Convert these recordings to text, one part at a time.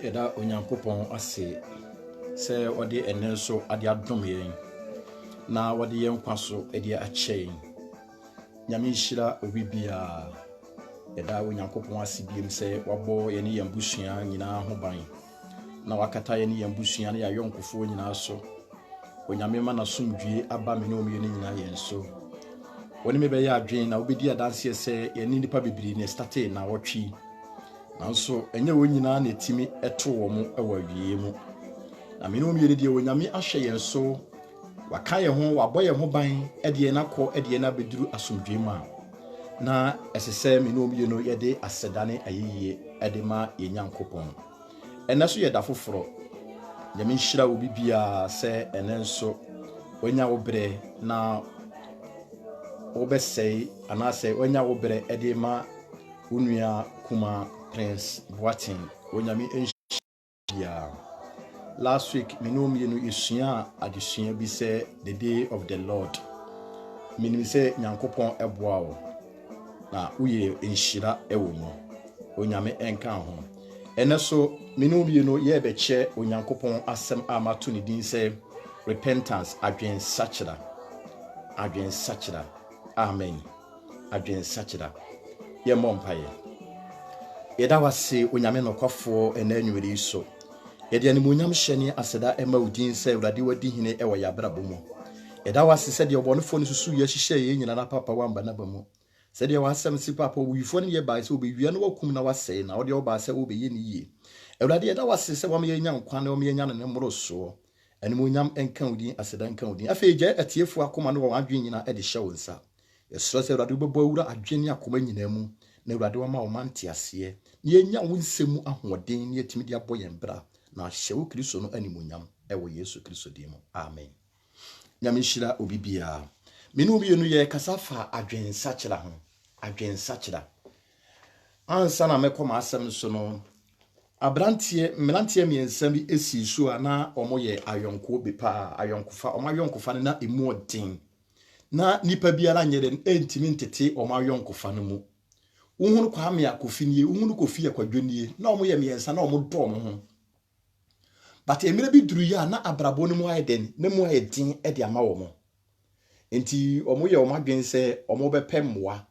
Yɛda Onyankopɔn ase sɛ wɔde ɛnɛ so ade adom yɛn na wɔde yɛn nkwa so ade akyɛ yɛn. Nyame nhyira obi biara. Yɛda Onyankopɔn ase biem sɛ wabɔ yɛne yɛn busua nyinaa ho ban na wakata yɛne yɛn busua ne yɛayɔnkofoɔ nyinaa so. Onyame ma n'asomdwie aba me ne omienu nyinaa yɛn so. Wɔne me bɛyɛ adwen na wobɛdi adanseɛ sɛ yɛne nipa bebree ne starte na wɔtwe. Nanso enye wo nyina na etimi eto wo mo ewa wie mu na me no miere die Onyame ahwe yen so waka ye ho wabɔ ye ho ban ede na kɔ ede na beduru asomdwe ma na esese me no mie no ye de asedane ayeye ede ma ye Nyankopɔn ene so ye da foforo Nyame nhyira obi bia se ene nso onya wo bre na wo besei anase onya wo bre ede ma unua kuma Prince Boatin Onyame enhia. Last week me no me no yesua adesua bi say the day of the Lord. Menim say Nyankopɔn eboa wo. Na uye enhyira ewo mu. Onyame enka ho. Ene so me no me no ye be che Onyankopɔn asem amato ne din say repentance adwen sachira. Adwen sachira. Amen. Adwen sachira. Ye mompaye. Yeda wase Onyame nokwafo ena anwere so yede animonyam hyene aseda ema udin sɛ Awurade wadi hene ɛwɔ yabrabo mu yeda wase sɛ de obonefo no susu ye hyehyɛ ye nyina na papa wamba na ba mu sɛ de wasɛm si papa wuyifo no ye ba sɛ obewia no wakum na wasɛe na ɔde ɔba sɛ obeye ne yie Awurade yeda wase sɛ wama ye nya nkwa na wama ye nya ne mmoroso animonyam enka udin aseda enka udin afei gye atiefo akoma no wɔ adwen nyina ɛde hyɛ wo nsa yɛsrɛ sɛ Awurade bɛbɔ awura adwen ne akoma nyina mu na Awurade wama wo mante ase ye nya wo nsemu ahoɔden ne yɛtimi de abɔ yɛn bra na ahyɛ wo Kristo no animonyam ɛwɔ Yesu Kristo dim mu amen. Nyame nhyira obi bia me no bi no yɛ kasafa adwen sachira ho adwen sachira ansa na mekɔma asɛm so no abrantie mmerantie miɛnsa bi esi so ana ɔmo yɛ ayɔnko bi pa ayɔnkofa ɔmo ayɔnkofa na emu ɔden na nipa biara nyɛ den entimi ntete ɔmo ayɔnkofa no mu uhunu kwa me akofinie uhunu kofi akwadwonie na omo ye miensa na omo do omo ho but emire bi duru ya na abrabo no mu ayeden na mu ayedin e de ama wo mo enti omo ye omo adwen se omo bepe mmoa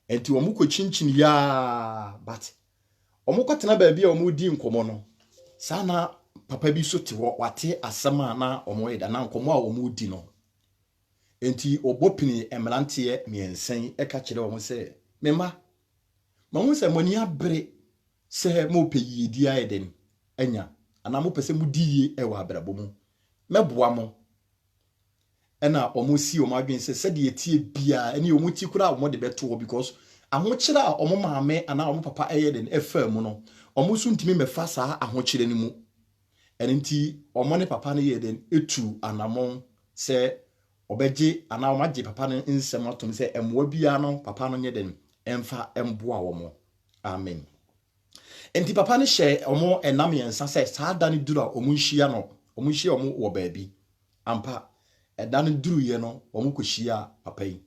enti omo ko chinchin ya but omo kwatena ba bia omo di nkomo no sa na papa bi so te wo wate asema na omo yeda na nkomo a omo di no enti obopini emrante miensan e ka kire omo se mema mahu se moni abre se mo peyi di ayeden anya ana mo pese mu diye e wa abrabo mu meboa mo ena omo si omo adwen se de etie bia ene omo ti kura omo de beto because ahokyere a omo maame ana omo papa eyeden efa mu no omo so ntimi mefa saa ahokyere ni mu ene nti omo ne papa ne yeden etu anamon se obeje ana omo age papa ne nsem atom se emwa bia no papa no nyeden emfa emboa wo mo amen. Enti papa ne hye omo enam yensa se saa da ne duru a omo nhia no omo nhia omo wo baabi ampa eda ne duru ye no omo kohia papa yi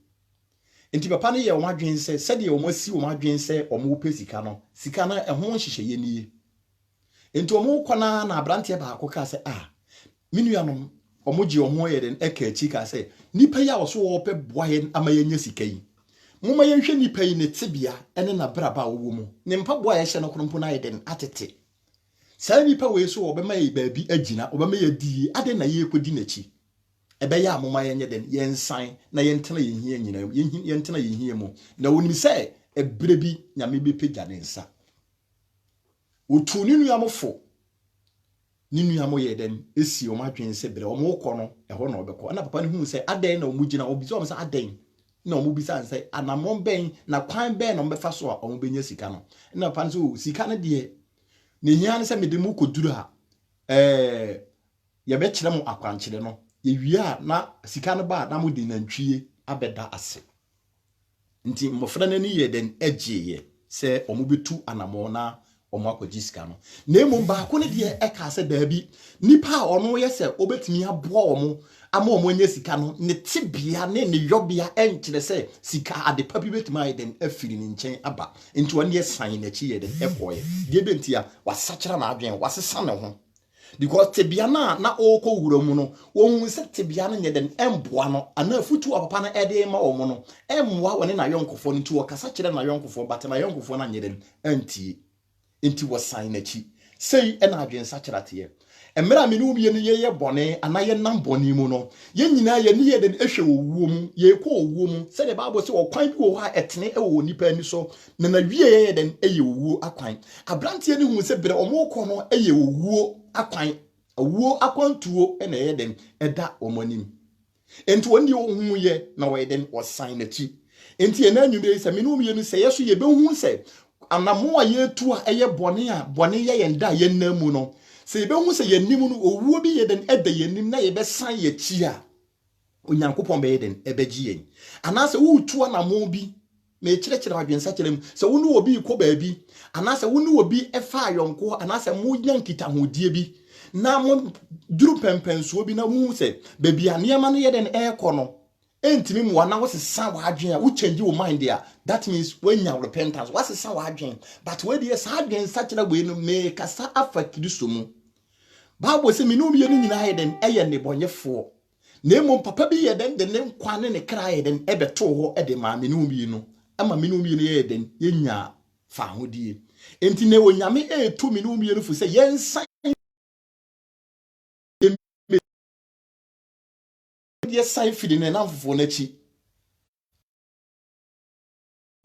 enti papa ne ye omo adwen se de omo asi omo adwen se omo pe sika no sika na eho hyehyeye nie enti omo kwana na abrante ba akoka se minuanom omo gi omo ye den eka achi ka se nipa ya wo so wo pe boa ye amaye nya sika yi muma yenhwe nipa yi ne tibia ene na braba wo mu ne mpaboa ye hye no krompo na yeden atete saa nipa we so obema ye baabi agina obema ye die ade na ye kodi nachi ebe ya muma yenye den yensan na yentena yehia nyina yentena yehia mu na wonim se ebre bi nyame be pegya ne nsa otu ni nuamofo ni nuamo ye den esi o madwen se bre o mo kɔ no ɛhɔ na obekɔ na papa ne hu se aden na omugina obi so se aden na omo bisa nse anamon ben na kwan ben no mbefa so a omo benya sika no na pan so sika ne de ne hia ne se mede mu koduru a ye be kire mu akwankyere no ye wia na sika ne ba na mo de nantwie abeda ase nti mmofra na ni ye den agye ye se omo betu anamon na omo akwaji sika no na emu ba ko ne de e ka se da bi nipa ono ye se obetimi aboa omo ama omo nya sika no ne tibia ne yobia enkyere se sika ade papi betimi ayeden afiri ne nchen aba nti won ye san na chi ye den ekoye de bentia wasachira na adwen wasesa ne ho because tibia na oko wura mu no won se tibia no nyeden emboa no ana futu papa na ede ma omo no emmoa woni na yonkofo no nti wakasa kire na yonkofo but na yonkofo na nyeden anti nti wasan na chi sei e na adwen sachirate emra me no ye ne ye bone ana ye nam bone mu no ye nyina ye ne ye den ehwe owuo mu ye ko owuo mu se the bible se okwan bi wo ha etene e wo nipa ni so na na wie ye den eye owuo akwan abrante ne hu se bere omo ko no eye owuo akwan owuo akwantuo e na ye den eda omonim enti woni hu ye na wo ye den osan na chi enti ena anwume se me no ye no se yeso ye be hu se anamo ye tu a eye bone ye yenda ye namu no se be hu se ye nim no owuo bi ye den eda ye nim na ye be san ye chi a onyankopon be ye den ebeji yen anase wo tu anamo bi me kire wadwensa kirem se wo no obi ko baabi anase wo no obi efa ayonko anase mo nyankita hodie bi na mo duru pempenso bi na mu se baabi anema no ye den ekono entimi mu wana wo sesa wadwen a wo change wo mind dia that means when you repentance wo sesa wadwen but we dey sa adwen sakira we no me kasa afa kristo mu bible say me no bi no nyina heden eye ne bonyefo na emu papa bi yeden de ne nkwane ne kra heden ebeto ho ede ma me no bi no ama me no bi no yeden yenya fa hodie enti ne onyame etu me no bi no fu say yensa yes sign feeding na namfofo na chi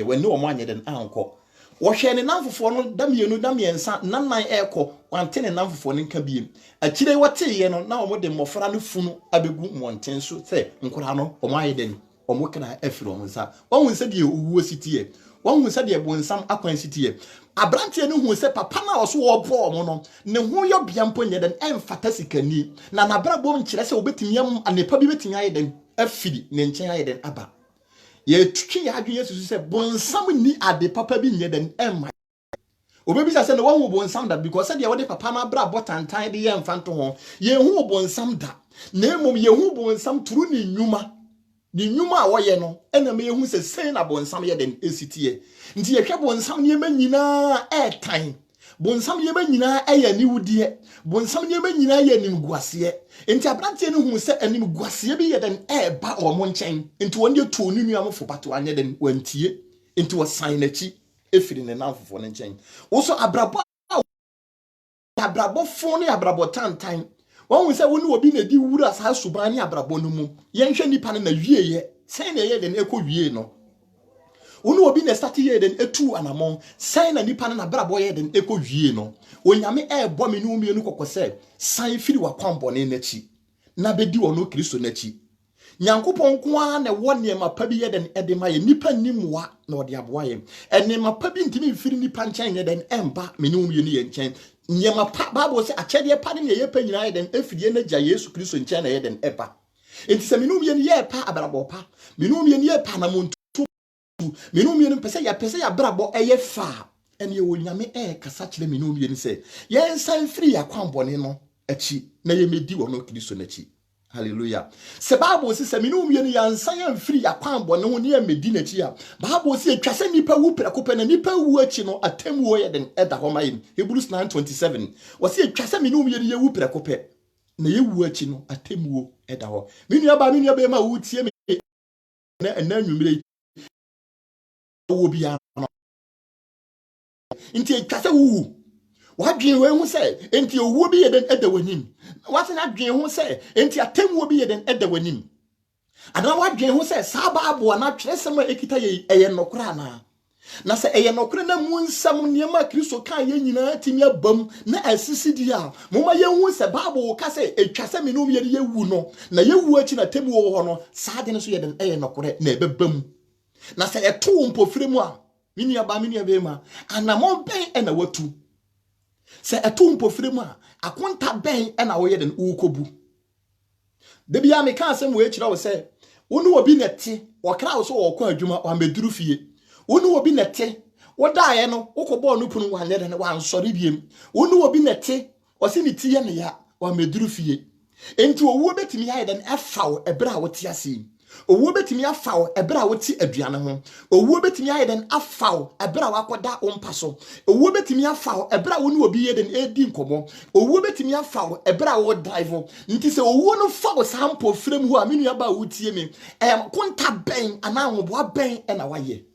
when no man yeden anko wo hwe ne namfofo no damienu damiensa nannan eko wante ne namfofo ne nka biem akire wote ye no na omo de mofra no funu abegu monten so se nkora no omo ayeden omo kana afiro nsa won se de owuo sitie won se de bonsam akwan sitie abrante ne hu se papa na oso wo bo omo no ne hu yo bia mpo nyeden emfata sikani na nabrabo nkire se obetimi am anepa bi betimi ayeden afiri ne nchen ayeden aba ye twitwi ya adwe yesu se bonsam ni ade papa bi nyeden emma obebi sa se no wo bonsam da because se de wo de papa na bra botantan de ye mfanto ho ye hu bonsam da na emom ye hu bonsam turu ni nnwuma ni nnwuma a wo ye no ena me ye hu se sen na bonsam ye den esitie nti ye hwe bonsam ne manyina etan bonsam ye manyina eya ni wudie bonsam ye manyina ye nim guase nti abrante ne hu se anim guase bi ye den eba omo nchen nti wonde to ni nuamfo pato anye den wantie nti wo san na chi efiri ne namfo ne nchen wo so abrabo fo ne abrabo tantan won se woni obi na di wura sa suban ne abrabo no mu ye nhwe nipa na wie ye sen na ye den eko wie no woni obi na start ye den etu anamon sen na nipa na abrabo ye den eko wie no onyame ebo me no mienu kokose san firi wa kwambone na chi na bedi wono kristo na chi nyankopon kwa na wone ma pa bi ye den ede ma ye nipa nimwa na ode aboa ye ene ma pa bi ntimi firi nipa nchen ye den emba me no mienu ye nchen nyema pa bible se achede pa ne ye pa nyina ye den efidie na gya yesu kristo nchen na ye den eba enti se me no mienu ye pa abrabo pa me no mienu ye pa na montu me no mienu pese ya brabo eye fa ene ye wonyame kasa kire me no mienu se ye nsan firi ya kwambone no achi na ye medi wono kristo na chi hallelujah se bible se me no mienu ya nsan ya firi ya kwambone ho ne ya medi na chi a bible se twase nipa wu prekope na nipa wu achi no atemwo ye den eda ho ma yin Hebrews 9:27 wose twase me no mienu ye wu prekope na ye wu achi no atemwo eda ho me nua ba ma wu tie me na anwumire wo bia no nti twase wu wadwen we hu se enti owuo bi yeden eda wanim wase na dwen hu se enti atemwo bi yeden eda wanim ana wadwen hu se saba abo na twerese ma ekita ye eye nokora na se eye nokora na mu nsam niema kristo kan ye nyina timi abam na asisidi a moma ye hu se babo ka se etwase me no ye wu no na ye wu achi na temwo ho no saade no so yeden eye nokora na ebebam na se eto mpofremu a mini aba be ma anamon ben ena watu se eto mpofremu a akonta ben ena wo yeden ukobu de bia me kan asem we kira wo se wonu obi nete wo kra wo so wo kwa adwuma wa meduru fie wonu obi nete What die no, Okobo no pun one net and one sorry beam. One will be nette, or see me tea and ya, or me drufie. Into a woman to me hide an foul a bra what ya see. A woman to me a foul a bra what see a diana. A woman to me hide an foul a bra what that on passo. A woman to me a foul a bra one will be an aiding como. A woman to me a foul a bra what driver. Ntis a one of foul sample frame who are many about would see me. I am quanta bang and I will what bang and away.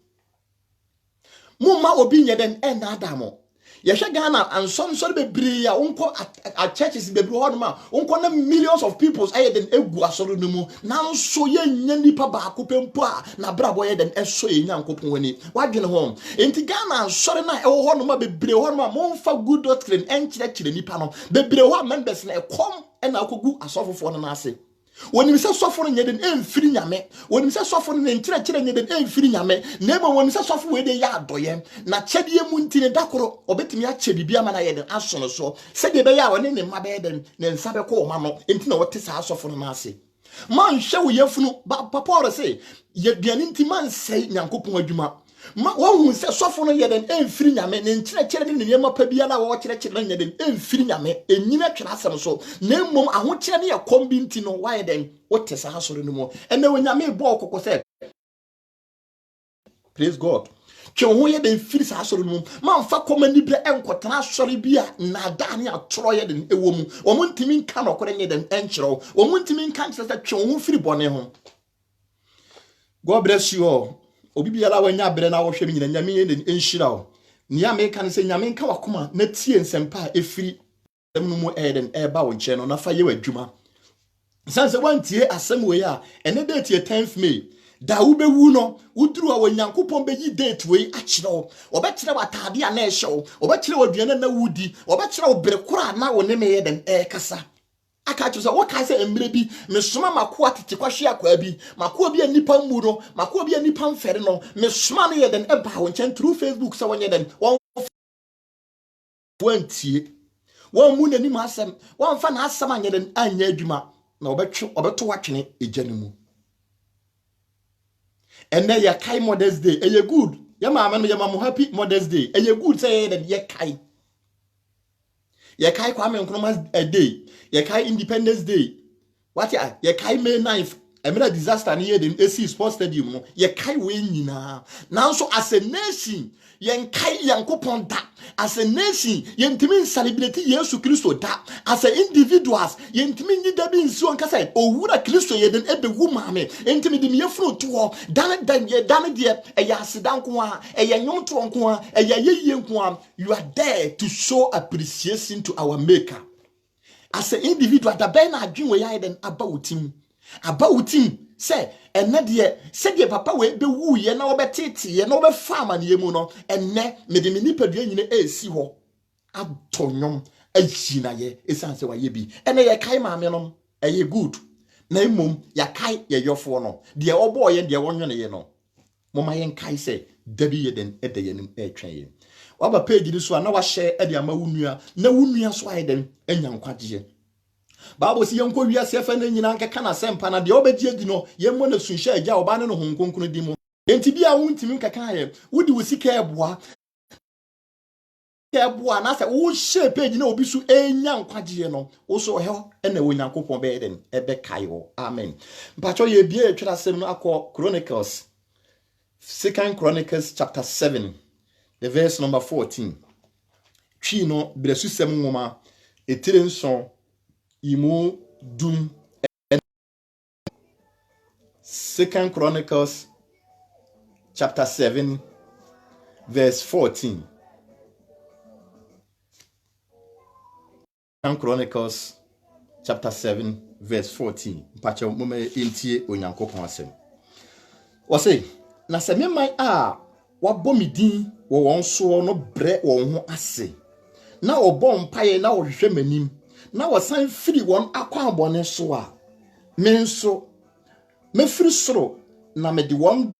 Mumma obinya den adamo. Yesha Ghana and some sort of bebre unko at churches bebre honma unko na millions of people aye den egu asoro no mu na so ye nya nipa ba akopempo a na brabo ye den eso ye nya nkopon wani wadwene ho enti Ghana sore na ewo honma bebre honma monfa good doctrine enkyere nipa no bebre ho members na ekom na akogu asofofo no na ase when you say suffering nyeden emfiri nyame when you say suffering nkyerɛkyerɛ nyeden emfiri nyame na ema when you say suffer we dey ya adoye na kyɛdeɛ mu ntine dakoro obetimi akyɛ bibia ma na yɛden asono so sɛ de be ya wone ne mma be den ne nsa be kɔ ma no enti na wote saa suffering na ase man hwɛ wo yafunu papa ore say ye duane nti man sɛ nyankopon adwuma ma won se sofo no yeden emfiri nyame ne nkyerɛkyerɛ ne nneɛma pa bia na wo kyerɛkyerɛ no yeden emfiri nyame enyina twera asɛm so na mmom ahokyerɛ ne yɛ kombinti no wa yeden wote saa soro no mu ɛna wonyame bɔ okoko sɛ praise God twe ho yeden firi saa soro no mu ma mfa komani bre enkotena soro bia na da ne atoro yeden ewo mu omo ntimi nka no kore yeden enkyerɛw omo ntimi nka kyerɛ sɛ twe ho firi bɔne ho. God bless you all. Obi biara wanya bere na wohwe nyina nyame ye enhyira o nia me kan se nyame nka wakoma na tie nsempa efiri dem no mu eden eba wo nche no na fa ye wadwuma sanse wantie asem we a ene date ye 10th May da wo bewu no wuduru a wanyankopon beyi date we akyere wo obekere watade a na ehye wo obekere waduane na wudi obekere wo bere kora na wo ne me ye den kasa aka chusa wo ka se emre bi mesoma makoa tete kwahwe akwa bi makoa bi anipa mu no makoa bi anipa mfere no mesoma no ye den eba wo nchen through Facebook se wonye den won wantie won mu nani ma asem won fa na asem anye den anya adwuma na obeto watwene egya mu enne ya kai Mother's Day eye good ya maama no ya mamu happy Mother's Day eye good say ye den ye kai ye kai Kwame Nkrumah day ye kai Independence Day what ya ye kai May 9th emira disaster ni ye den AC Sports Stadium no ye kai we nyina now so as a nation yen kai yankopon da as a nation yentimi celebrate Yesu Kristo da as a individuals yentimi nyi da bi nsi on kasa owura Kristo ye den ebewu maame entimi dim ye fro to ho dan ye dan de e ya sedan ko a e ye nyom to nko a e ya ye nko a you are there to show appreciation to our maker as an individual da ben adwen we ya den about him say enne de se de papa we be wu ye na obetete ye na obefa amane mu no enne me de nipadua nyine esi ho atonyom agina ye esanse wa ye bi enne ye kai maame no eye good na emom ya kai ye yofo no de obo ye de wonwene ye no moma ye kai se dabi ye den ede ye nim etwen ye waba page ni so na wa share ede ama wunua na wunua so aye den anya nkwaje Bible si yenko wiase fa na nyina nkeka na sempa na de obedi adi no yemmo na sunhye agya oba ne no honkonkunu di mu enti bia wontimi nkeka ye wodi wosika eboa na se wo share page na obi su enya nkwaje no wo so he na wonyankopon be den ebe kai wo amen mpacho ye bia etwira sem no akọ Chronicles 2 Chronicles chapter 7 the verse number 14 twi no bresu sem nwoma etire nson Imu dum 2 Chronicles chapter 7 verse 14. 2 Chronicles chapter 7 verse 14. Mpacho mume intie onyankopon asem. Wose na se memman a wabɔ me din wo won so no bre won ho ase. Na obɔ mpaye na wohwehwɛ manim. Na wasan firi won akwa abone so a menso me firi soro na me de won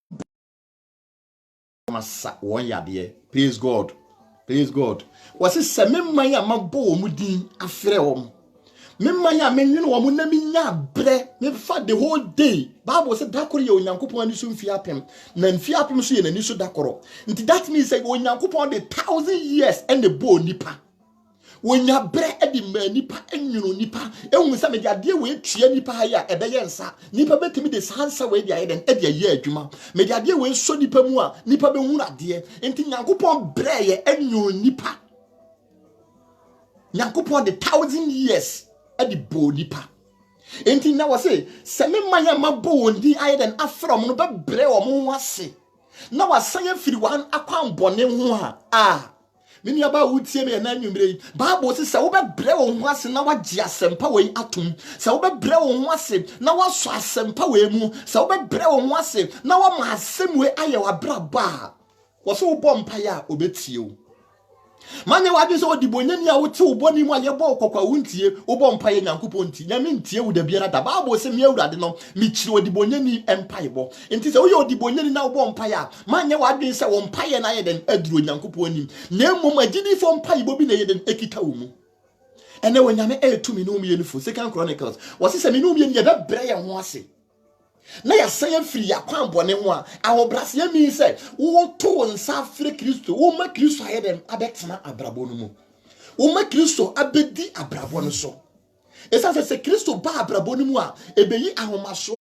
masa won yade. Praise God. Praise God. Wasi se memman ya mabɔ wo mu din afrɛ wo. Memanya menwene wo na minya bre me fa the whole day. Bible said dakoro ye onyankopon ani so mfi apem na mfi apem so ye nani so dakoro. Nti that means say onyankopon the 1,000 years and the bo nipa. Wonya bre edi ma nipa enwunu nipa ehun se me de ade we tua nipa ha ya ebeye nsa nipa betimi de sansa we dia eden edi aye adwuma me de ade we so nipa mu a nipa be hunu ade enti nyankopon bre ye enwunu nipa nyankopon the 1,000 years edi bo nipa enti na wo se me manya mabo ndi ayeden afrom no be bre wo mo ase na wasan afiri wan akwambone ho a mini aba wutie me na nwumre Bible se wo be bre wo ho ase na wagye asempa we atom se wo be bre wo ho ase na waso asempa we mu se wo be bre wo ho ase na wa ma asem we aye wa braba wo so wo bompa ya obetie wo manye wadwe so odibonyani a wote wo boni mu aye bo kokwa wuntie wo bompa ye nyankopon nti nyame ntie wo da biara da Bible se me awurade no me kire odibonyani empire bo nti se wo ye odibonyani na wo bompa ya manye wadwe se wo mpaye na ye den aduro nyankopon nim na mmom agidi fo mpaye bo bi na ye den ekita wo mu ene wo nyame etumi no mu ye nifo Second Chronicles wo se me no mu ye ne be bre ye ho ase na ya say free ya kwambone ho a ahobrase ya mi say wo to nsa afre Kristo wo ma Kristo ayedem abetena abrabo no mu wo ma Kristo abedi abrabo no so esa se Kristo ba abrabo no mu a ebeyi ahomaso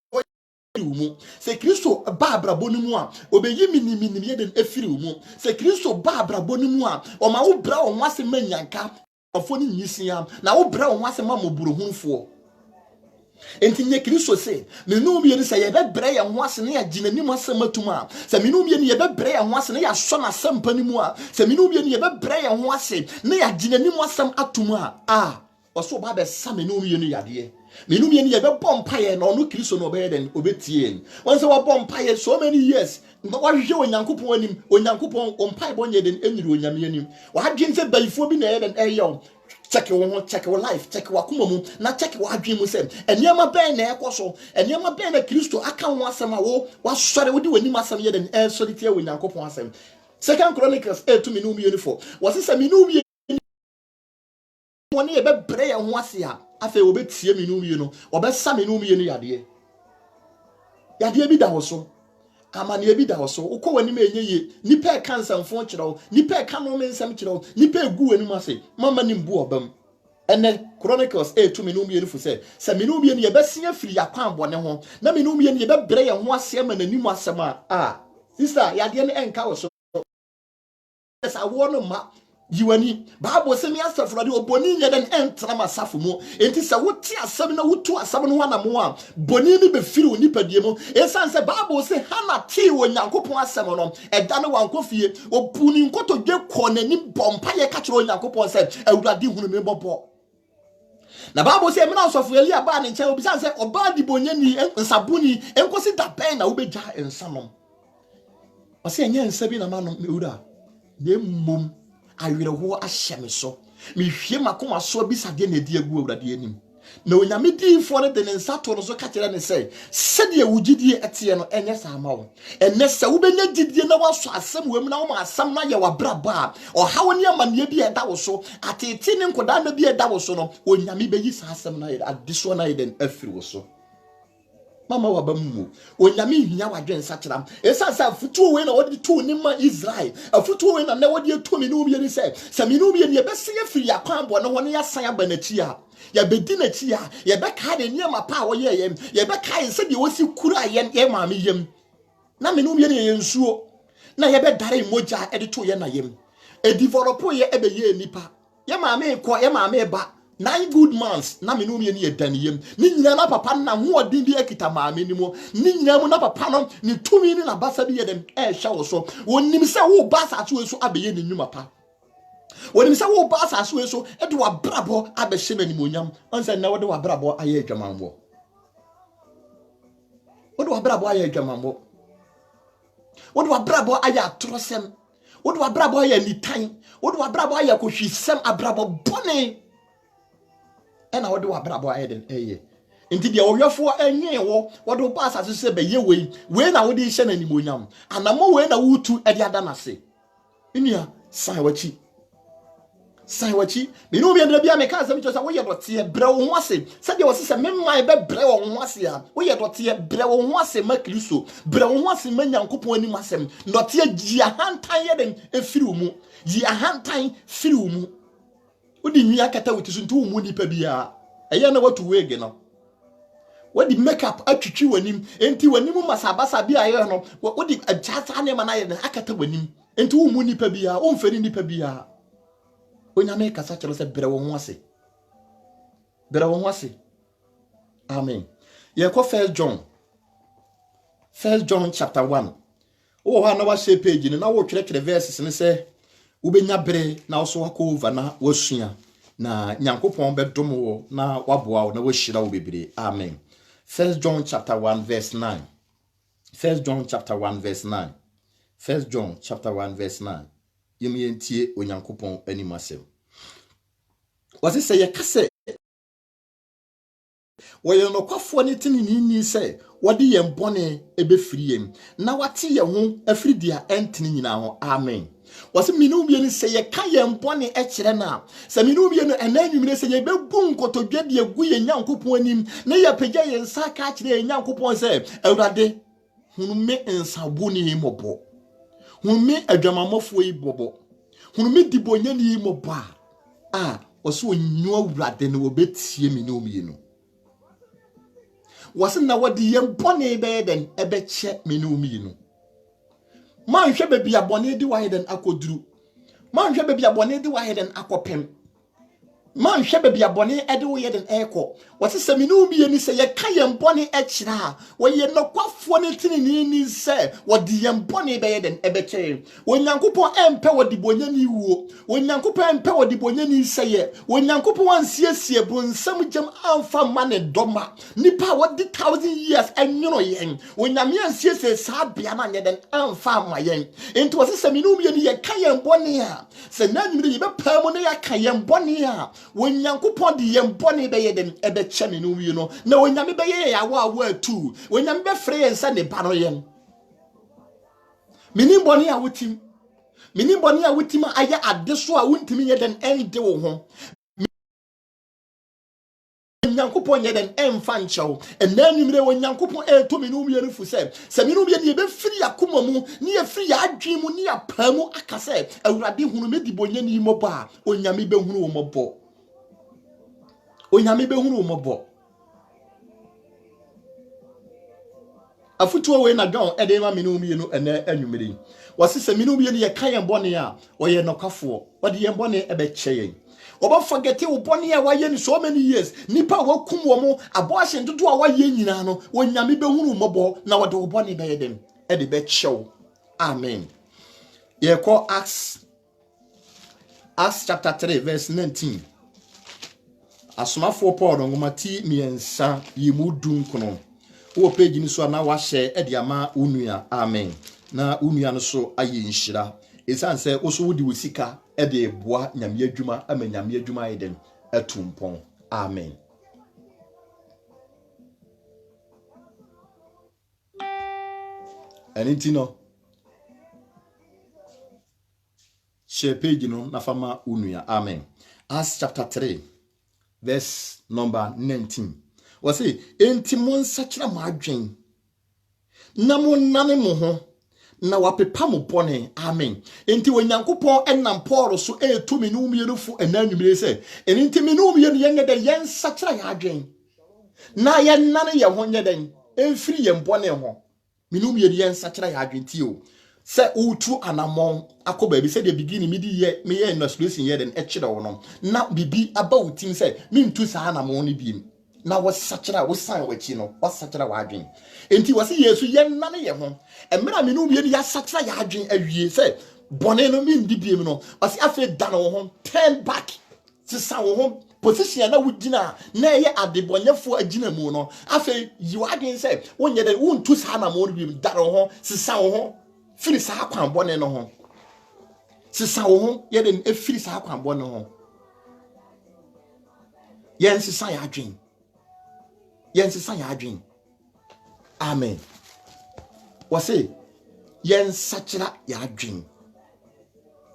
mu se Kristo ba abrabo no mu a obeyi minimini yeden efiri mu se Kristo ba abrabo no mu a o ma wo bra wo ase manyanka ofo ni nyisia na wo bra wo ase ma moburuhunfo enti nye Kristo se me no bi ni se ye be bre ye ho ase na ya gina nim asem atuma se me no bi ni ye be bre ye ho ase na ya so na asem pani mu a se me no bi ni ye be bre ye ho ase na ya gina nim asem atuma oso ba be sa me no bi ni yade me no bi ni ye be bompa ye na ono Kristo no be den obetie won se wo bompa ye so many years no wa hwe onyankopon anim onyankopon ompa bo nye den eniri onyame anim wa hadwen se bayifo bi na ye den eyo check your life, check your kumomu, na check your dream mu say. Eniema ben na ekoso, eniema ben na Kristo aka ho asem a wo sore wodi wani masem ye den solitaire wo Nyankopon asem. Second Chronicles 8:24. Was say me no wie woni e be bre ye ho ase a, afa wo betie me no wie no, wo be sa me no wie no yade. Yade bi da wo so. Amane bi da wo so. Ukọ wani ma enye nipa cancer mfo kire nipa ka no mensam kire nipa egu wani ma se mama ni mbu obam ene Chronicles 8:24 se me no bi ye be sia firi yakwan bone ho na me no bi ye be bre ye ho ase ma nanim asem a sister yade ne enka wo so esa wo no ma yiwani Bible se me asafro de oboni nya den entra masafo mu enti se wote asem na wotu asem no wana mo a boni ni be firi oni padie mu esan se Bible se Hana ti wo Nyankopon asem no eda ne wankofie opuni nkoto dwe ko nani bompa ye ka kire Nyankopon se awurade hunu me bobo na Bible se me na asofo Elia ba ne nche obisan se oba di bonyani nsabuni enkosi da ben na wobegya ensanom o se enye nsa bi na ma no ewura de mum awerɛho ahyɛ me so me hwie makoma so bisade na edi agu awurade anim na onyame diifo ne de ne nsa to no so ka kyerɛ ne sɛ sɛdeɛ wugidie ɛteɛ no ɛnyɛ saa ma wo ɛnɛ sɛ wobɛnya gidie na waso asɛm wam na woma asɛm na yɛ wabraba a ɔhaw ne amanneɛ bi ɛda wo so atete ne nkodaa na bi ɛda wo so no onyame bɛyi saa asɛm na yɛ adesoɔ na yɛ den afiri wo so mama wabamu onyame hia wadwen sakyram esa sa futuo we na wodi to ni ma Israel afutuo we na wodi to mi no bi ni se mi no bi ni e be se afiri akwan bo no ho ne yasan abanachi a ya bedi na chi a ye be ka de niam pa wo ye yem ye be ka se de wosi kura ye maame yem na mi no bi ni ye nsuo na ye be dare moja e de to ye na yem e develop ye e be ye nipa ye maame ko ye maame ba 9 good months na me no me ni edaniyem ni nyina na papa na ho odin bi akita maame ni mo ni nyina mu na papa no ni tumi ni na basa bi yedem hwa wo so wonim se wo basa so eso abeye ni nwuma pa wonim se wo basa so eso e de wa brabo abehye na ni monyam onse na wo de wa brabo aye adwamanbo wo de wa brabo aye adwamanbo wo de wa brabo aye atrosem wo de wa brabo aye nitan wo de wa brabo aye kohwisem abrabo bone ena wode wa brabo ayeden eye enti dia wohwefo enye wo wode ba asase se be ye we na wode hye na nimonyam anamo we na wutu ede ada nase inia san wachi San wachi me no be bia me ka asem cho say wo ye dote bre wo ho ase se de wo se me man be bre wo ho ase a wo ye dote bre wo ho ase ma Kristo bre wo ho ase ma Nyankopon anim asem dote gi ahantan ye den efiri wo mu gi ahantan firi wo mu wo di nwi akata wo tisu ntu wo mu nipa bia eye na watu wege no wo di makeup atwitwi wanim enti wanim masabasa bia ye no wo di ajata ne ma na ye akata wanim enti wo mu nipa bia wo mferi nipa bia Onyame kasa kyerɛ sɛ brɛ wo ho ase. Brɛ wo ho ase. Amen. Ye ko First John chapter 1. O ha na wa share page ni na wo twere verses ni sɛ wobenya brɛ na wo so wako over na wasua na Nyankopɔn bɛdom wo na waboa wo na wahyira wo bebre. Amen. First John chapter 1 verse 9. First John chapter 1 verse 9. First John chapter 1 verse 9. Yemientie Onyankopon animasem. Wase se ye kase wo ye no kwafo ne tinini se wode ye mbone ebefiri yem na wate ye ho afiri dia entini nyina ho. Amen. Wase minu bie ni se ye ka ye mbone e kire na se minu bie no enanwumire se ye bebu nkotodwe de egu ye Nyankopon anim na ye pagya ye nsa ka kire ye Nyankopon se Awurade hunu me nsabo ni mobo hunu adwamamofo yi bobo hunu me dibonye ni mobo oso onyu Awurade ne obetie me ne omienu wase na wodi ye mbone be den ebeche me ne omienu man hwe bebia bone di waheden akoduru man hwe bebia bone di waheden akopem man hwe bebia bone ede wo yeden eko wase se me ne omienu se ye ka ye mbone e kira wo ye nokwafo ne tinini ni se wodi ye mbone be yeden ebeche Onyankopon empe wodi bonya ni wuo Onyankopon empe wodi bonya ni seye Onyankopon ansiesie bronsam gem amfa mane doma nipa wodi 1000 years enyono yen Onyame ansiesie sa bia na nyeden amfa ma yen enti wase se me ne omienu ye ka ye mbone a se na nyire ye be pamu ne ya ka ye mbone a Onyankopon di ye mbone be yeden ebeche me ne omienu na Onyame be ye ya wa atu Onyame be frɛ ye nsa ne ba no yen Minim boni a wutim aya adeso a wuntimi yeden ende wo ho Nyankopon yeden emfa nchew enanwumre wo Nyankopon eto minum ye refu se minum ye ne be firi akoma mu ne ye firi adwen mu ne ya pamu akase Awurade hunu me dibonye ni mobo a Onyame be hunu wo mobo afutuo we na John edema minum ye no ena anwumre wase se minum ye ne ye kan ye bone a oye nokwafo wode ye bone ebeche yen oba forget wo bone a waye ni so many years nipa wakum wo mo aboahye ntoto a waye nyina no Onyame be hunu mobo na wode wo bone be ye dem e de be chew. Amen. Ye call Acts chapter 3 verse 19. Asomafo Paul ngomati miensa yimu dunkono wo page ni so na wa share e de ama unua. Amen. Na unua no so aye nhira esan se wo so wodi wosika e de boa nyame adwuma ama nyame adwuma yeden atumpon. Amen. Anintino share page no na fama unua. Amen. Acts chapter 3 verse number 19. Wase enti mon sachira mo adwen na mo nane mo ho na wapepa mo bone. Amen. Enti Onyankopon enam Paul so etu me no mierufu enanwumire se enti me no mie no yenge de yen sachira ya adwen na ye nane ye ho nyeden emfiri ye bone ho me no mie yen sachira ya adwen ti o se utu anamon akoba bi se de begin midi ye me ye illustration ye den e kire wo no na bibi aba utim se me ntu sa anamon ni bi na wasachira wosan wachi no wasachira wadwen enti wase Yesu ye nane ye ho emra me no bi ya sachira ya adwen awie se bone no mi ndi biem no wase afa dan wo ho turn back sisa wo ho position na wudina na ye adebonyefo agina mu no afa yi wadwen se wonye de wontu sa anamon bi dan wo ho sisa wo ho firi sa kwan bone no ho sisa wo ho ye de efiri sa kwan bone ho yen sisa ya adwen Yensisa ya adwen. Amen. Wase yen sachira ya adwen.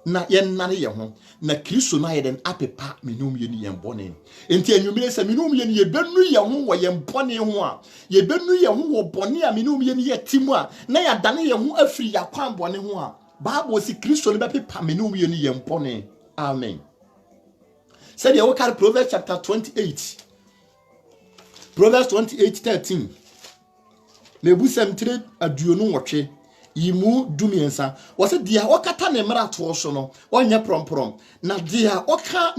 na yen nane ye ho na Kristo na ye den apepa menum ye ni yen bone enti anwumire se menum ye ni ye benu ye ho wo yen bone ho a ye benu ye ho wo bone a menum ye ni ye timu a na ya dane ye ho afiri ya kwan bone ho a Bible si Kristo ne bepepa menum ye ni yen bone. Amen. Said you look at Proverbs chapter 28. Proverbs 28:13. Mebu semtre aduonu wotwe yimu dumiensa wose dia wakata ne mra to so no onye promprom na dia oka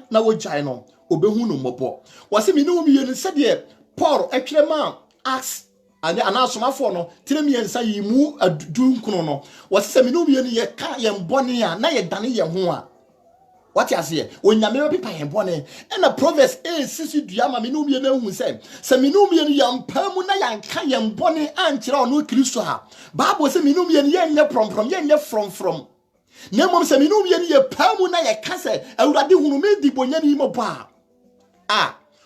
na wogyae no obehu no mopo wose me no mienu sede Paul atwerema Acts and anasomafo no tiremiensa yimu adunkuno no wose se me no mienu ye ka ye mbone a na ye dane ye ho a what you say onyame be pa bone na Proverbs sisi dua ma menum ye na hu se menum ye no yampa mu na yanka ye bone ankyere ono Kristo ha Bible se menum ye ye nye from ye nye from na mom se menum ye ye pa mu na ye ka se awurade hunu me di bonya ni mo ba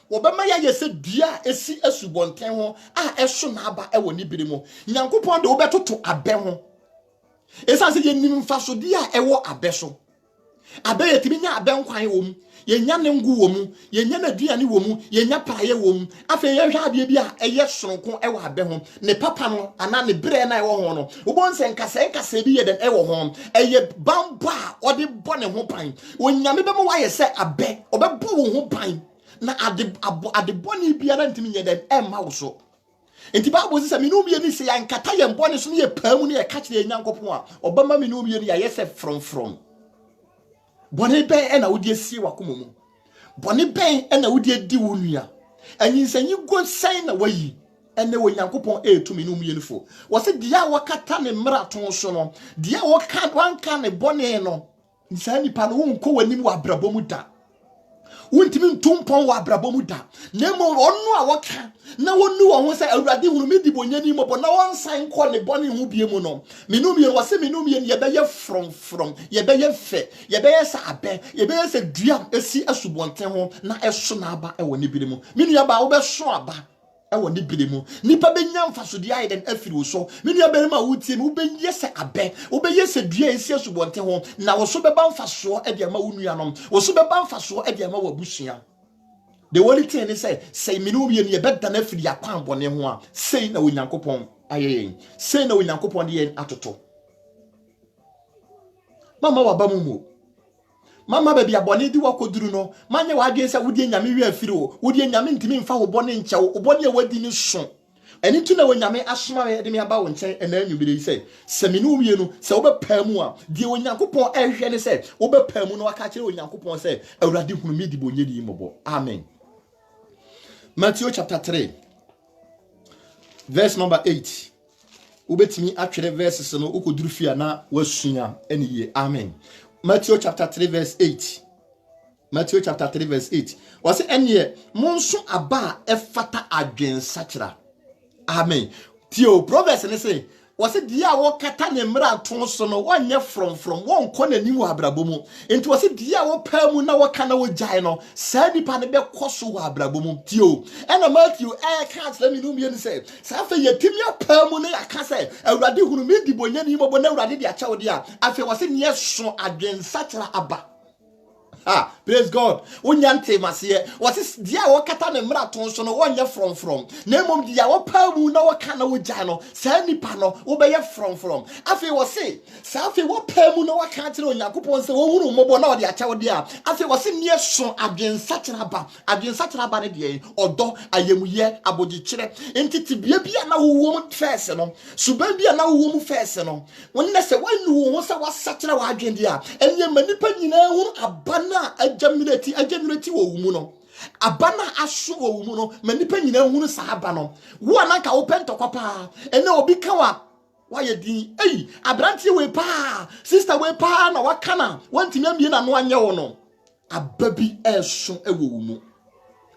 wo be ma ye se dua esi asubonten ho eso na aba e woni biri mu nyankopon de wo betoto abe ho esa se ye nim mfaso dia e wo abe so abe yetimi nya abe nkwan wo mu yenya ne ngu wo mu yenya na duane wo mu yenya paaye wo mu afa ye hwa ade bia eye soronko e wo abe ho ne papa no ana ne bre na e wo ho no wo bon se nkasa bi ye den e wo ho eye bamba ode bone ho pan onyame be mo wa ye se abe obebo wo ho pan na ade bone bia na ntimi nye den e ma wo so enti Bible say menum ye ni se yankata ye bone so ne ye paamu ne ye ka kire nyankopon a obama menum ye ni ye se from bone ben ena wodi asie wakomomu bone ben ena wodi adi wonua anyinsanyi go sai na wayi ene wo nyankopon etumi no muyenfo wo se dia wakata ne mraton so no dia wanka ne bone no nsani pa no wonko wanim wa abrabomu da wontimi ntumpon wa abrabomu da nemo onu a waka na wonu wo ho se awurade hunu me di bonyani mo na wonsan ko ne bone hu biemu no menum ye wo se menum ye ye beye from ye beye fe ye beye sa abe ye beye se dua esi asubonten ho na eso na aba e woni birimu menu ya ba wo be so aba e woni birimu nipa be nya mfaso dia iden afiri wo so menu ya be ma wutie me wo be ye se abe wo be ye se dua esi asubonten ho na wo so be ba mfaso e dia ma wonu anom wo so be ba mfaso e dia ma wabusua. The only thing is say menum ye ne beda na afiri akwan bone ho a sei na onyankopon ayen sei na onyankopon de yen atoto mama wabamumu mama baby abone di wakoduru no manye wadwen se wodi nyame wi afiri o wodi nyame ntimi mfa wo bone nche wo bone wadi ni so eni tu na wonyame asoma de me aba wo nche na anwubire sei se menum ye no se wo be pamu a de onyankopon ehwe ne se wo be pamu no waka kire onyankopon se awurade hunu me di bonye di mobo. Amen. Matthew chapter 3 verse number 8. Ubetimi atwere verses no ukoduru fia na wasua eniye. Amen. Matthew chapter 3 verse 8. Matthew chapter 3 verse 8. Wase eniye monso aba efata adwen sachira. Amen. Tio Proverbs ne say wase dia wo kata ne mra ton so no wonye from won ko na nimu abrabomu enti wase dia wo paamu na wo kana wo gyae no sa nipa ne be koso wo abrabomu tio ena Matthew ka tell me no me ni say sa fa yetimi paamu ne aka say awurade hunu me di bonya ni mo bo na awurade di acha wo dia afa wase ne so adwen sachira aba. Praise God. Unyante masiye. What is dia wakata ne mraton so no wonye from. Na mom dia wo paamu na waka na wo gya no. Sa nipa no wo be ye from. Afi wo se, sa afi wo paamu na waka kire Onyankopon se wo hunu mobo na wo dia kya wo dia. Afi wo se ne so adwen satraba. Adwen satraba ne de odo ayemuye abogikire. Entiti bia bia na wo wo first no. Suba bia na wo wo first no. Wonne se wanu wo se wasatra wa adwen dia. Enye manipa nyina hunu abana ajamireti wo wumu no abana aso wo wumu no manipa nyina hunu sahaba no wo anaka wo pentokwa pa ene obi kawa waye din abrantie we pa sister we pa na wakana wantimi amie na no anye wo no ababi eso e wo wumu.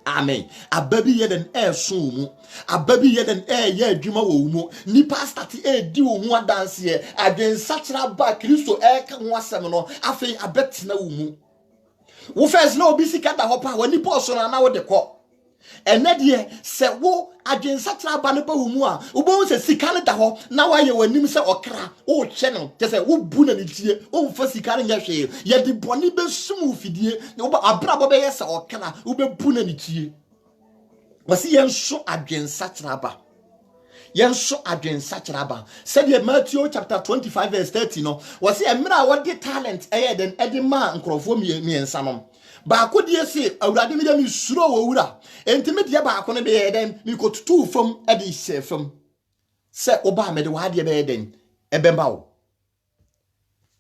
Amen. Ababi yeden so mu ababi yeden ye adwuma wo mu ni pastor ti di wo hu adanse ye adwen sachira ba Kristo ka ho asem no afei abetena wo mu wo first na obi sika da hopa wani poso na wo de ko Enedie se wo adwensatra ba no ba wo mu a wo bo se sika ne da ho na wa ye wanim se okra wo hye no te se wo bu na ne tie wo fa sika ne nya hwe ye de boni be sum fidie wo ba abrabo be ye se okra wo be bu na ne tie wasi yen so adwensatra ba yen so adwensatra ba said Matthew chapter 25 verse 30 no wasi emra wo de talent den ede ma nkrofo miensa no ba ko die se awurade mi dem suro wo wura entime de ba ko ne be yeden mi ko tutu fam ade hye fam se oba me de wa de be yeden ebemba wo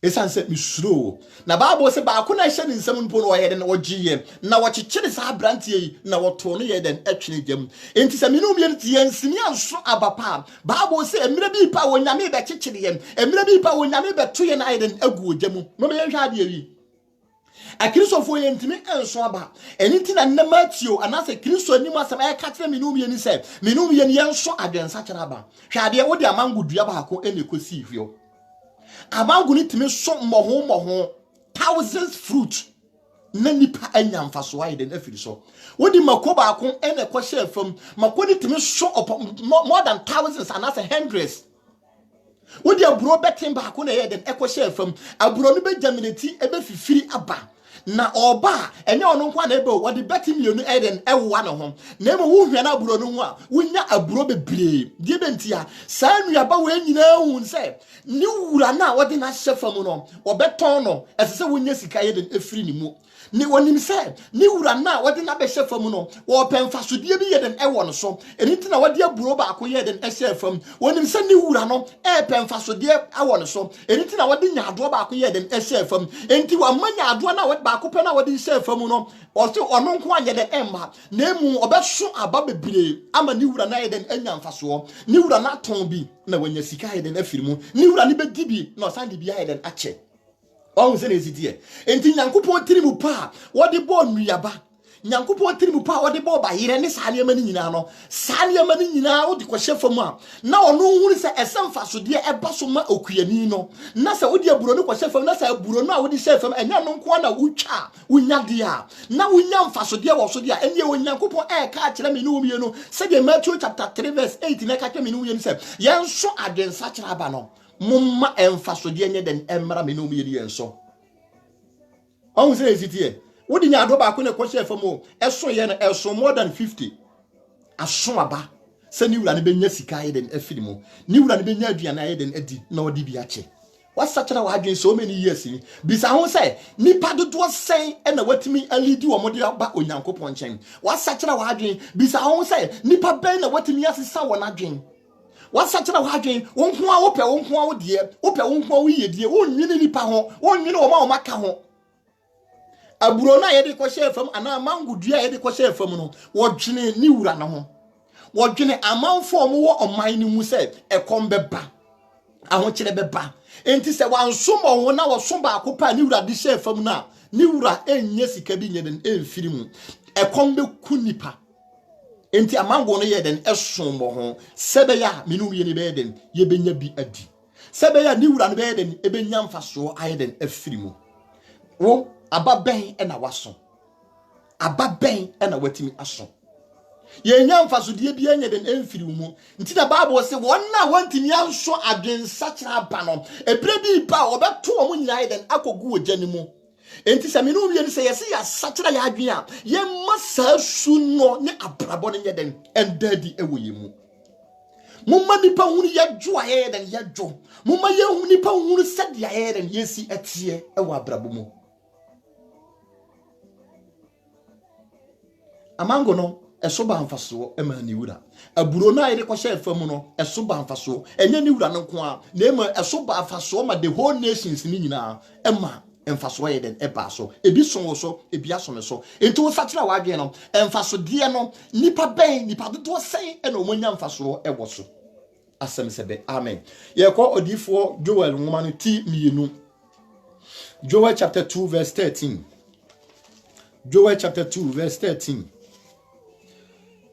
esan se mi suro na baabo se ba ko na hye ne nsam npo no yeden wo giye na wo kyekyere sa brantie yi na wo to no yeden atwene gam enti se mi no mi enti yansini anso abapa baabo se emre bi pa wo nyame be kyekyere yem emre bi pa wo nyame be to ye na yeden agu ogyamu no me yehwa ade yi a Christopher yentimi enso aba eniti na nna Matthew anase Christo anim asem e ka kire minum ye ni se minum ye ni enso adwensa kire aba hwade wo de amangu dua ba ko ene kosi hwio amangu ni timi so moho thousands fruit na nipa anya mfaso ayi den afiri so wo di mako ba ko ene ko hye fam mako ni timi so more than thousands anase hundreds wo di aburo betin ba ko na ye den ekɔ hye fam aburo no be jaminati e be fifiri aba na oba enye ono nkwa na ebe wo de beti mienu eden ewa ne ho na emo wo hwe na aburo no ho a wonya aburo bebre die bentia saa nuaba wo anyina hu nse ni wura na wo de na hye fam no obeton no esese wonya sika eden efiri ni mu ni wonim se ni wura na wo de na be hye fam no wo pemfasodie bi yeden ewo no so eniti na wo de aburo ba ko yeden ehye fam wonim se ni wura no pemfasodie awo no so eniti na wo de nyaado ba ko yeden ehye fam enti wa manya ado na wo ba ko pe na wo de ehye fam no o se ono nko anye de emma na emu obeso aba bebire ama ni wura na yeden anya mfaso ni wura na ton bi na wanya sika yeden afiri mu ni wura ni be dibi na osande bi yeden ache on se nezidie enti nyankopon tirimu pa wode bo nuaba nyankopon tirimu pa wode bo ba yire ne saale mani nyina no saale mani nyina wode ko hye a na ono hunu se esemfa so de eba so ma okuani no na se wode aburo no ko hye fam na se aburo no a wode hye fam enya no nko na wutwa wunya de a na wunya mfa so de wo so de a enie nyankopon ka kire me no no se de Matthew chapter 3 verse 8 na ka kire me no se yenso adwensa kire aba no mumma emfaso de nye den emra me no mu yedi enso on say ezitie wodi nya do ba ko ne kwose famo eso ye no eso more than 50 aso aba se ni wura ne benya sika ye den afiri mu ni wura ne benya aduana ye den adi na odi bi ache wasachara wa adwen so many years ni bisa ho say nipa dodo sen e na watimi alidi wo mode ba onyankopon chen wasachara wa adwen bisa ho say nipa ben na watimi asesa wo na adwen wasachara wa adwen wonko a wopɛ wonko a wodie wopɛ wonko a woyedie wonnwene nipa ho wonnwene wo ma maka ho aburo na yede ko hye fam ana mangudua yede ko hye fam no wodwene ni wura no ho wodwene amanfo mo wo oman ni mu se ekom beba ahokyere beba enti se wansom ho na wosom ba akopa ni wura de hye fam na ni wura enye sika bi nyeden emfiri mu ekom be kunipa enti amango no yeden esom ho sebeya minu ye ni beden ye benya bi adi sebeya ni wura no beden ebenya mfaso ayeden afiri mu wo ababen na waso ababen na watimi aso ye nya mfaso de bi anya den emfiri mu nti da bible se wonna wantimi anso adwensa kira ba no ebre bi pa obeto omo nyina den akogu ogani mu enti se me no wie ni se yesi ya sakira ya adwen a ye masa su no ne abrabo ne nyeden endadi ewoye mu mumma nipa hunu ya jo aye den ya jo mumma ye hunu nipa hunu sede aye den yesi atie ewo abrabo mu amango no eso ba mfaso ema ni wura aburo na yede ko hye fam no eso ba mfaso enye ni wura no ko a na ema eso ba mfaso ma the whole nations ni nyina ema mfaso yeden eba so ebi so ebi aso so enti wo sakira wa adwen no mfaso de no nipa ben nipa dodo sen e na omonya mfaso ewo so asem sebe amen ye ko odifo Joel nwoma no ti mienu Joel chapter 2 verse 13 Joel chapter 2 verse 13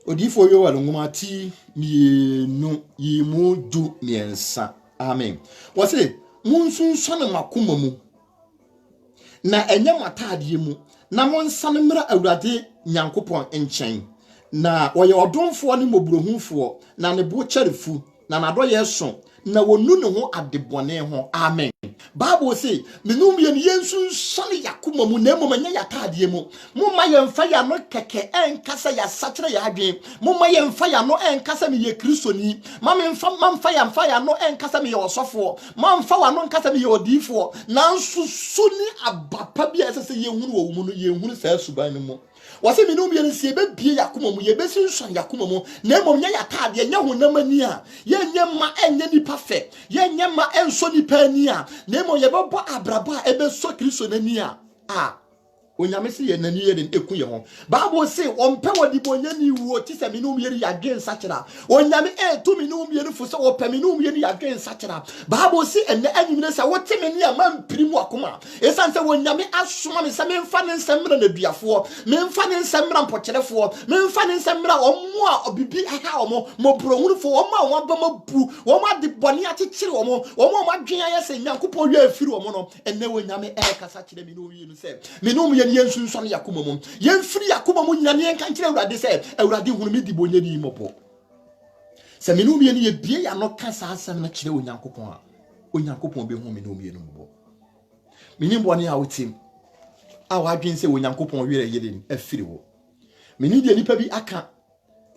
Odifo Joel nwoma ti mienu yimu du miensa amen wose munsunsun makoma mu na enye matade mu na monsane mra awurade nyankopon enchen na wɔyɛ ɔdomfoɔ ne mmɔborɔhufoɔ na ne bo kyɛrefu na n'adɔyɛ so na wɔnu ne ho adebɔne ho amen. Bible say menum yɛn yɛnsu nsɔre yakoma mu na mmom ɛnyɛ yɛataadeɛ mu momma yɛmfa yɛ no kɛkɛ ɛnkasa yɛasakyerɛ yɛ adwen momma yɛmfa yɛ no ɛnkasa meyɛ kristoni mamfa yɛmfa yɛ no ɛnkasa meyɛ ɔsɔfoɔ mamfa wɔ no nkasa meyɛ odiifoɔ nanso su ne abapa bi a ɛsɛ sɛ yɛhunu wɔ wo mu no yɛhunu saa suban no mu wase minum yɛn sie bebie yakoma mu yɛbɛsi nson yakoma mu na mmom nyɛ yɛataadeɛ nyɛ honam ani a yɛnyɛ ma ɛnyɛ nipa fɛ yɛnyɛ ma ɛnso nipa ani a na mmom yɛbɛbɔ abraba a ɛbɛsɔ kristo n'ani a onyame se yɛ nani yɛ den eku yɛ ho Bible say ɔmpɛ wɔde bonyani wuo ti sɛ minum yɛ yɛadwen nsakyera onyame to minum yɛ fo sɛ ɔpɛ minum yɛ yɛadwen nsakyera Bible say ɛnɛ anyimne sɛ wote meni a mampiri mu akoma esan sɛ onyame asoma me sɛ memfa ne nsɛmra na duafoɔ memfa ne nsɛmra mpɔkyerɛfoɔ memfa ne nsɛmra ɔmo a obibi aha ɔmo mobrohunfo ɔmo a wɔba mabu ɔmo ade bɔne akyekyere ɔmo adwen ayɛ sɛ nyankopɔn wi afiri ɔmo no ɛnɛ onyame kasa kyerɛ minum yɛ no sɛ minum yɛ yensu nsɔne yakoma mu yɛmfiri yakoma mu nyane yɛnka nkyerɛ awurade sɛ awurade hunu me di bonyani yi mɔbɔ sɛ menum yɛ no yɛbie yɛ no ka saa asɛm no kyerɛ onyankopɔn a onyankopɔn bɛhu menum yɛ no mɔbɔ menim bɔne a wotim a wadwen sɛ onyankopɔn werɛ yɛde afiri wo menim deɛ nipa bi aka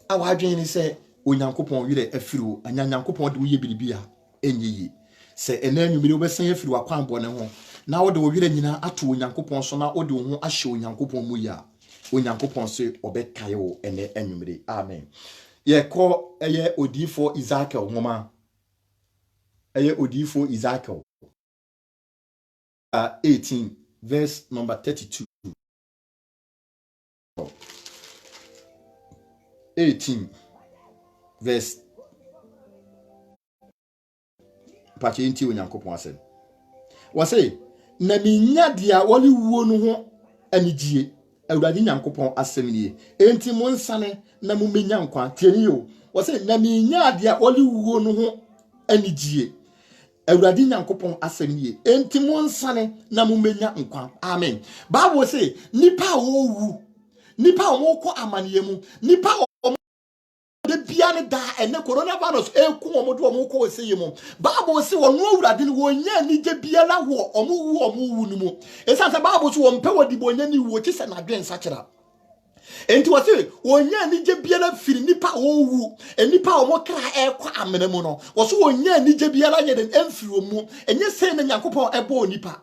a wadwen ne sɛ onyankopɔn werɛ afiri wo anya nyankopɔn de woyɛ biribi a ɛnyɛ yi sɛ ɛna anwumire wobɛsan afiri wakwan bɔne ho na wode wo werɛ nyina ato onyankopɔn so na wode wo ho ahyɛ onyankopɔn mu ya onyankopɔn so ɔbɛkae wo ɛnɛ anwumire amen yɛkɔ ɛyɛ odiifo Ezekiel nwoma ɛyɛ odiifo Ezekiel 18 verse number 32 18 verse pache nti onyankopɔn asɛm wɔse na minya dia wɔle wuo no ho anigye awurade nyankopɔn asɛm nie enti mo nsane na mo menya nkwa tieni yo wɔse na minya dia wɔle wuo no ho anigye awurade nyankopɔn asɛm nie enti mo nsane na mo menya nkwa amen Bible say nipa a wowu nipa a wɔkɔ amaniye mu nipa de bia ne da ene coronavirus eku omo do omo ko seye mo Bible say wonu awurade ni wonya ni je bia la wo omo wu ni mu esa se Bible say wo mpe wodi bonya ni wo ti se na dwen sakyera enti wose wonya ni je bia la firi nipa wo wu enipa omo kra ekwa amene mu no wose wonya ni je bia la nyeden emfiri omu enye se na Nyankopɔn ebo nipa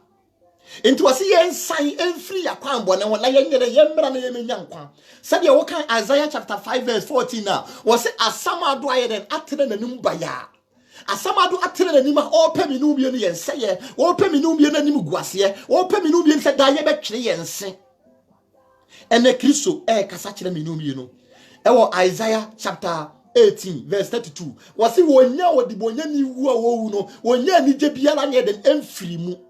enti wase yensan emfiri yakwan bone ho na yenyere yemmra na yemenya nkwa sabe wo kan Isaiah chapter 5 verse 14 na wase asamado ayeden atere nanim baya asamado atere nanim a opa minum ye no yenseye opa minum ye nanim guase opa minum ye se da ye betwere yense ene Kristo kasa kyere minum ye no ewo Isaiah chapter 18 verse 32 wase wonya wodibonya ni wu a wowu no wonya ni je biara nyeden emfiri mu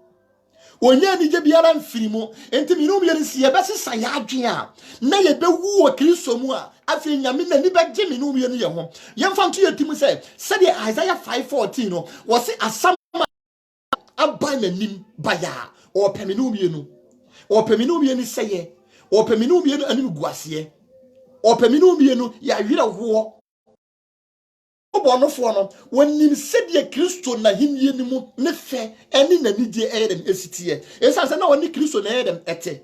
wonya ni je biara mfiri mu enti minum ye nsi ye besesa ya adwen a na ye bewu wo Kristo mu a afi nyame na ni begye minum ye no ye ho yemfa nto ye tim se de Isaiah 5:14 no wose asam aba nanim baya o peminum ye no o peminum ye ni seye o peminum ye no anim guase o peminum ye no ya wira ho obonofo no wonim sedie Kristo na himye ni mu ne fe eni na nidie eyedem esitie esa se na woni Kristo na eyedem ete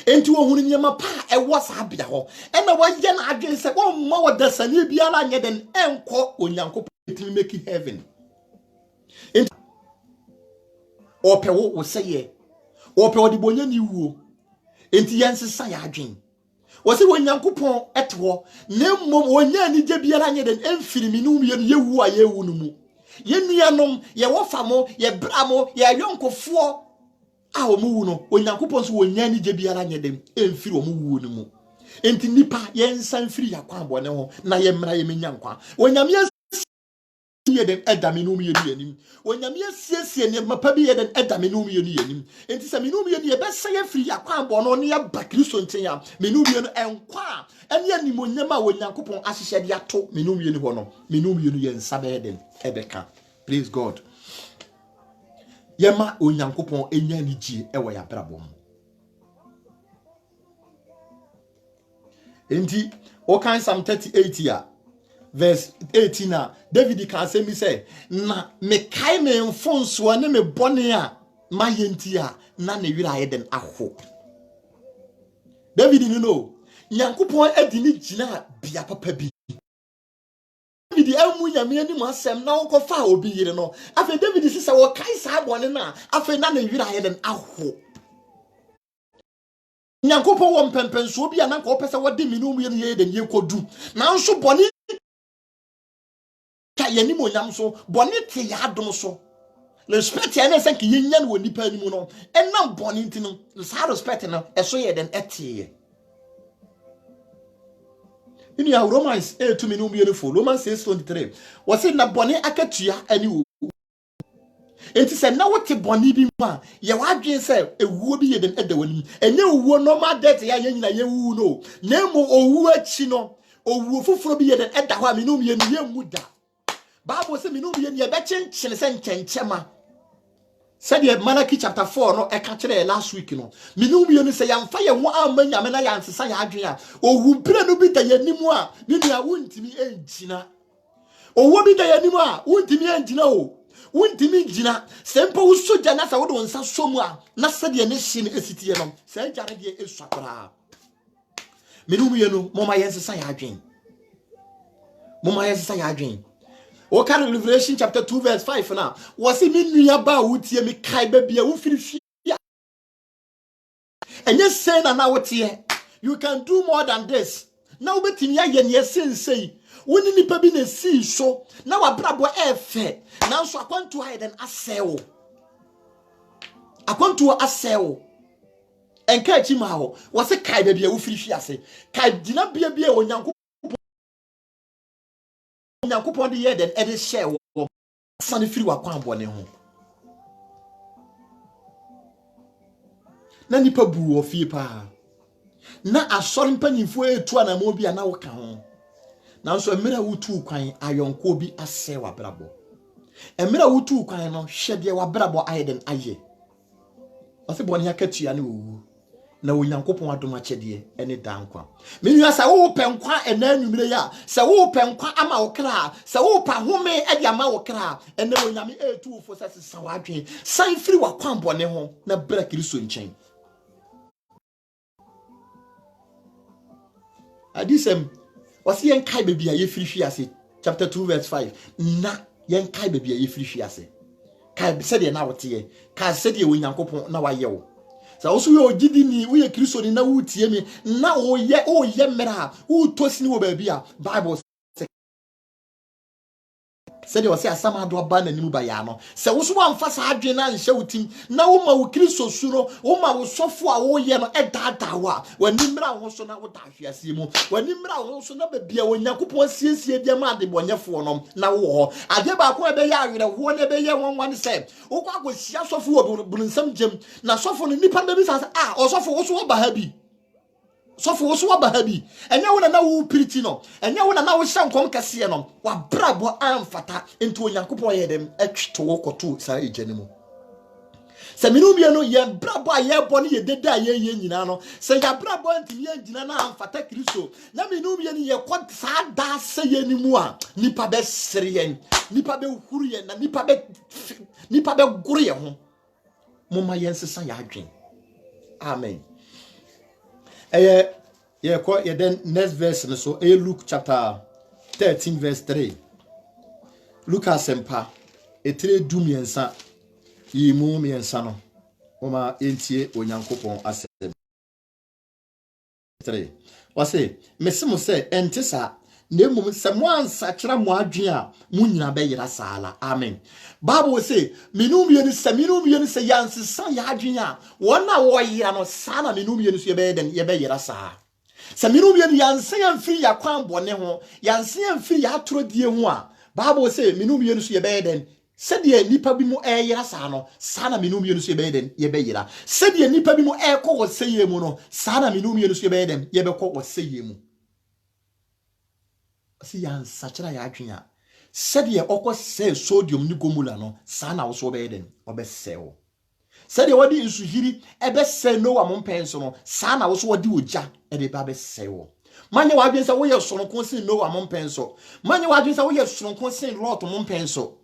enti wo hunu nyema pa ewo sa bia ho ena waye na adwen se wo ma wodasane bia la nyeden enko onyankopɔn timi make heaven enti opewo wo seye opewo di bonya ni wuo enti yensesa ya adwen wose wonyankopɔn etwo na mmom wonya ni gye biara nyeden emfiri minum ye no yewu a yewu no mu yenuanom ye wofamo ye bramo ye yonkofo a omuwu no onyankopɔn so wonya ni gye biara nyeden emfiri omuwu no mu enti nipa yensan firi yakwan bone ho na ye mra ye menya nkwa wonyame yeden edaminum ye ni anim wonyame asiesie ne mapa bi yeden edaminum ye ni anim enti se minum ye ni ye besa ye firi yakwan bo no ne ya ba Kristo nten ya minum ye no enkwa ene animonyama wonyankopɔn ahyehye de ato minum ye ni ho no minum ye no ye nsabe yeden ebeka praise God yema onyankopɔn enya ni gie ewo ya brabom Enti, o kan Psalm 38 ya, verse 18 na, David can say me say, na me kai me mfonso ne me bone a ma yenti a na ne wira ayeden aho. David you know, Nyankopon adi ni gina bia papa bi. David emu nyame ani mu asem na wo kofa obi yire no. Afa David sisa wo kai sa bone na, afa na ne wira ayeden aho. Nyankopon wo mpempenso bi ananka wo pese wo de minum ye ne yeden ye kodu. Nanso bone ka ye ni mo nyam so, bone te ya adom so. Respect ya na sen ki yenyan wo nipa ni mu no. Enam bone ntino, sa respect no, eso ye den etie. In your Romans 8 to minum beautiful, Romans 6:23. Was it na bone akatua ani wo. Enti se na wote bone bi ma, ye wadwen se ewuo bi ye den eda wani. Enye owuo normal death ya nyina ye wu no. Na mo owu achi no, owuo foforo bi ye den eda ho a minum ye no ye muda. Bible say minum ye ne be chenchen se nkenchema. Said Malachi chapter 4 no e ka kire last week no. Minum ye no se yamfa ye ho amanyame na yansesa ya adwen a. Owu mpire no bi da ye nimu a, ni nua wontimi engina. Owu bi da ye nimu a, wontimi engina o. Wontimi gina. Sempo usoja na sa wo do nsa somu a, na sade ne hye ne esitie no. Se jare de eswakora. Minum ye no moma yansesa ya adwen. Moma yansesa ya adwen. O can Revelation chapter 2 verse 5 now. Was it me ba wutie me kai ba bia wo firi fia. Enye say na na wotie. You can do more than this. Now betimi aye ne sensei. Woni nipa bi na si so na wabrabo efe. Nanso akwantu ha den asewo. Akwantu asewo. Enka chi ma ho. Was it kai ba bia wo firi fia se. Kai dina bia bia onyanko Nyankopon de ye den e de share wo sane firi wa kwan bone ho na nipa bu wo fie pa na asori mpanimfo etu anamo bi ana wo ka ho na nso emira wutu kwan ayonko bi ase wa brabo emira wutu kwan no hwe de wa brabo ayeden aye ose bone akatua na owu na Onyankopon adom akyede ene dankwa menua sa wo penkwa ena anwumire ya sa wo penkwa ama wo kra sa wo pa home ade ama wo kra ene onyame etu fo sa sesa wadwen san firi wa kwan bone ho na bra Kristo nchen adisem wasi yen kai bebia ye firi hwiase chapter 2 verse 5 na yen kai bebia ye firi hwiase kai se de na wote kai se de Onyankopon na waye wo sa osu yo gidi ni wo ye Kristo ni na wutie mi na o ye mera wo tosini wo ba bia Bible said you say asama do aba na nimu ba ya no se wo so amfa sa adwen na nhye wutim na wo ma wo Kristo suro wo ma wo sofo a wo ye no edada wa wani mra wo so na wo da hwiase mu wani mra wo so na ba bia Onyankopon siesie dia ma de bonyefo no na wo ho ade ba ko be ya awere wo na be ye wonwan se wo kwa go sia sofo wo bunsam jem na sofo no nipa be bi sa o sofo wo so ba ha bi sofo wo so ba ha bi enye wo na wo piriti no enye wo na wo hya nkom kase no wa brabo amfata enti Onyankopon ye dem atwito wo koto sa ejane mu se minum ye no ye brabo aye bone ye deda ye nyina no se ya brabo enti ye nyina na amfata Kristo na minum ye ni ye ko sa da se ye ni mu a nipa be sere ye nipa be huru ye na nipa be guru ye ho moma ye nsesa ya adwen amen. Then next verse so Luke chapter 13 verse 3. Luke asempa etre dumiensa yimu miensa no oma entie Onyankopon asem 3. Wase mesimo se entisa nemum se mo ansa kira mo adwen a munyina be yira sala amen. Bible say minum ye ni se yansesa ya adwen a wona wo yira no sana minum ye ni so ye be yira sa se minum ye ni yansen amfiri ya kwan bone ho yansen amfiri ya atrodie ho a Bible say minum ye ni so ye be den se de nipa bi mu yira sa no sana minum ye ni so ye be den ye be yira se de nipa bi mu kɔ wo seye mu no sana minum ye ni so ye be den ye be kɔ wo seye mu si yansa kira ya adwen a said ye say sodium ni gomula no sana wo so be den obeseo said ye wadi nsuhiri ebe se no wa mompenso no sana wo so wadi oja e de ba beseo Manya wadwen say wo ye soronko sin Noah mo mpenso. Manya wadwen say wo ye soronko sin Lot mo mpenso.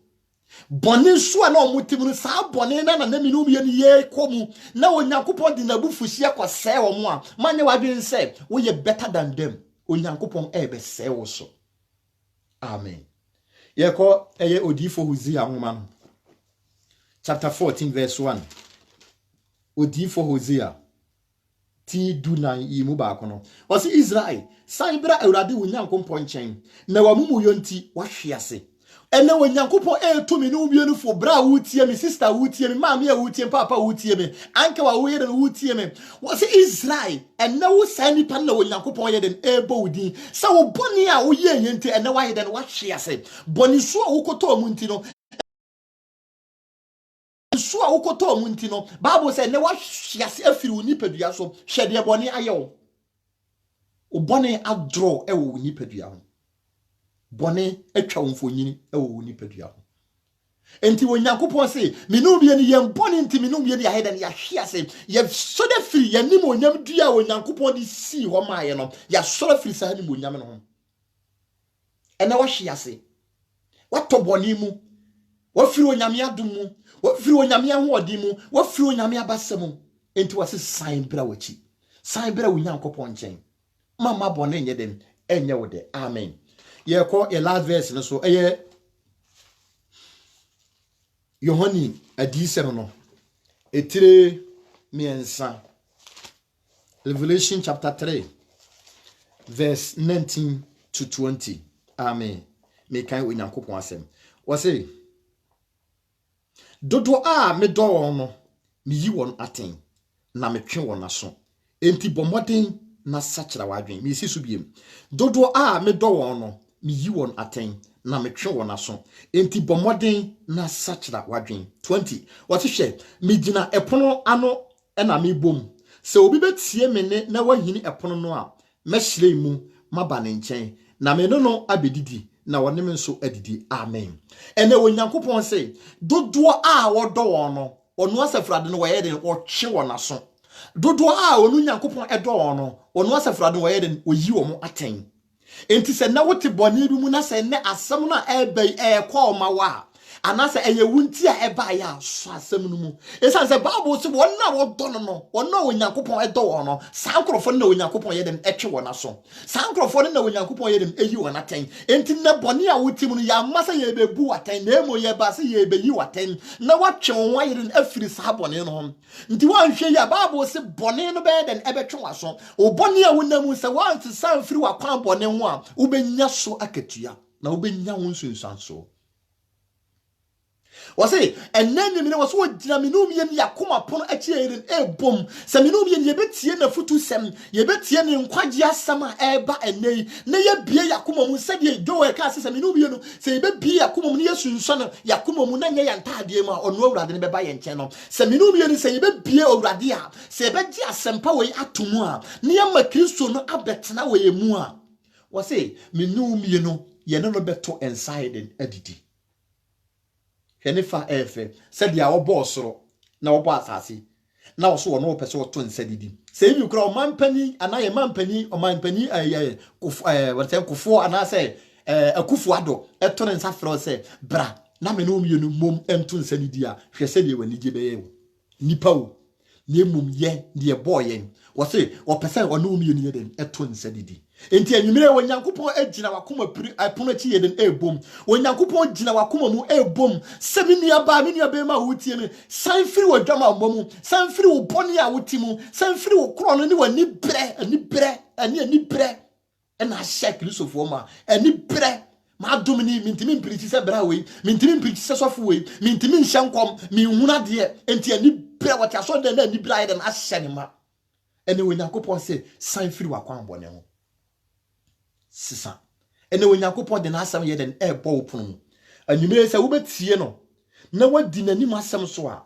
Boni so na omutim no sa boni na minum ye ni ye komu na onyankopon di nabufuhie kwase wo mo a manya wadwen say wo ye better than them. Onyankopon ebe se wo so. Amen. Yeko eye odifo Hosea nwoma no. Chapter 14 verse 1. Odifo Hosea ti du nan yimu ba kono. Osi Israel, san bra Awurade Onyankopon nchen. Na wamumu yonti wahwe ase. Ene Onyankopon etumi no bienu fo bra wutie me sister wutie me maami e wutie papa wutie me anke wa wo yede wutie me. Osi Israel, ene wo san nipa na Onyankopon yede ebo wudi. Sa wo boni a wo ye yente ene wa yede wahwe ase. Boni so wo koto mu nti no so a wokoto mu nti no Bible say ne wa hyiase afiri onipadua so hwede boni ayewo o boni adro e wo onipadua ho boni atwa mfonyini e wo onipadua ho enti Onyankopon say minum bie ne yem boni nti minum bie ne ya hede ne ya hyiase ye so da firi ya nim onyam dua Onyankopon di si ho maaye no ya so da firi sa nim onyam no ho ene wa hyiase wato boni mu wa firi onyame adum mu wa firi onyame ahodi mu wa firi onyame abasem enti wase sign bra wachi sign bra Onyankopon nchen mama bone nye dem enye wode amen ye ko e last verse no so eye Yohani adisem no etire miensa Revelation chapter 3 verse 19 to 20 amen me kan Onyankopon asem wase dodo a me do won no me yi won aten na me twe won aso enti bomoden na sachira wadwen me sisu biem dodo a me do won no me yi won aten na me twe won aso enti bomoden na sachira wadwen 20 what hwe me gina epono ano na me bom se obi betie me ne na wahini epono no a me hyire mu maba ne nchen na me no abedidi na wone me nso adidi amen ene Onyankopon say dodo a wodo won no onu asafrade no waye den otwe won aso dodo a onu Nyankopon edo won no onu asafrade no waye den oyi wo mo aten enti se na wote boni bi mu na se ne asem na ebe kwa ma wa anase eye wunti a eba ya so asem no mu esan se Bible se wonna wodo no wonna Onyankopon edo won no sankrofo na Onyankopon ye dem etwe won aso sankrofo na Onyankopon ye dem eyi won aten enti na boni a wotim no ya masa ye bebu aten na emo ye ba se ye be yi waten na watwe won ye dem afiri sa boni no nti wanhwe ya Bible se boni no be den ebetwe aso o boni a wonamu se want san firi wa kwan boni ho a ubenya so akatua na ubenya won sunsanso wase enenni mine waso wodina minum ye yakoma pono achi eren ebom se minum ye yebetie na futu sem yebetie ne nkwaje asam a eba enei na ye bie yakoma mu se die jowe ka se minum ye no se yebebie yakoma mu ne yesunso no yakoma mu na nye yantade mu a ono awurade ne beba ye nche no se minum ye no se yebebie awurade a se yebeji asempa we atomu a ne ye ma Kristo no abetena we mu a wase minum ye no ye no beto inside adidi Henifa efe said ya obosoro na obo asase na oso no pese oto nsadidi se bi kura o mampani anaye mampani o mampani whatever kufo anase akufu ado eto ne nsafro se bra na me no mienu mom ento nsadidi a hwe se de wani gebe nipa o ne mom ye de boye wo se o pese o no mienu ye den eto nsadidi enti anwumire Onyankopon agina wakoma piri apono chi yeden ebom Onyankopon agina wakoma mu ebom se menua ba ma wotie me san firi wadwama mbom san firi wo boni a wotimu san firi wo kro no ne wani bre na shek Kristofo ma ani bre ma domini mintimi mpiriti se bra we mintimi mpiriti se sofo we mintimi nhyankom mi huna de enti ani bre wati aso de na ani bre ayede na ahye ne ma ene Onyankopon se san firi wakwan bone ho sisa ene Onyankopon de na asam ye den ebo opunu anwumire se wo betie no na wadi nanim asam so a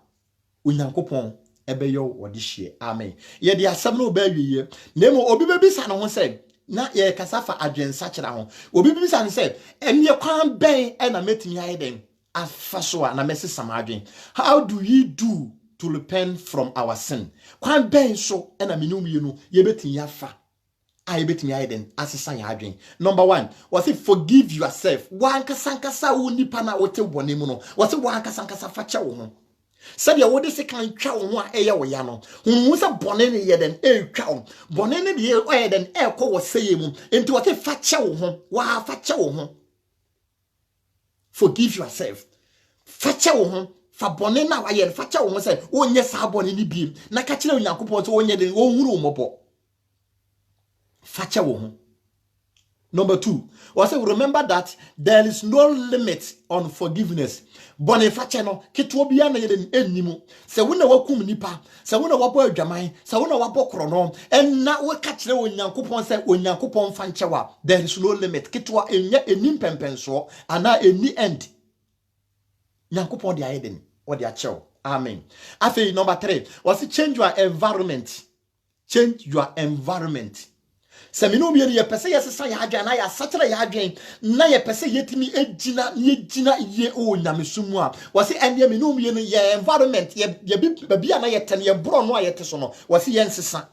Onyankopon ebeyo wode hie amen ye de asam no ba wiye na mo obi bebisa no ho se na ye kasafa adwensa kira ho obi bebisa no se ene kwan ben na metimi aye den afa so a na mesesa madwen how do we do to repent from our sin kwan ben so na menum ye no ye betin yafa I bet me I den asesa ya adwen. Number 1, was it forgive yourself. Wanka sankasa wo nipa na wote bone mu no. Was it wanka sankasa facha wo ho. Said ya wode se kan twa wo ho a eye wo ya no. Hu se bone ne ye den twa wo. Bone ne de ye den ekọ wo seye mu. Enti wote facha wo ho. Wa facha wo ho. Forgive yourself. Facha wo ho. Fa bone na wa ye facha wo ho se wonye sa bone ni bi. Na ka kire Onyankopon so wonye den wo huru mo bo. Facha wo ho. Number 2, also remember that there is no limit on forgiveness. Bone facha no keto bia na yeden enimu. Se wona wakum nipa, se wona wabo adwaman, se wona wabo krono, enna we ka kire Onyankopon se Onyankopon fa nchewa. There is no limit. Keto enya enim pempenso ana eni end. Nyankopon dia yeden, o dia chew. Amen. After number 3, was change your environment. Change your environment. Se me no bi ye pese ye sesa ya adwan na ya sakyere ya adwan na ye pese yetimi ejina ye o nyamesumu a wase ende me no bi no ye environment ye bi na ye tene ye bro no a ye teso no wase ye nsesa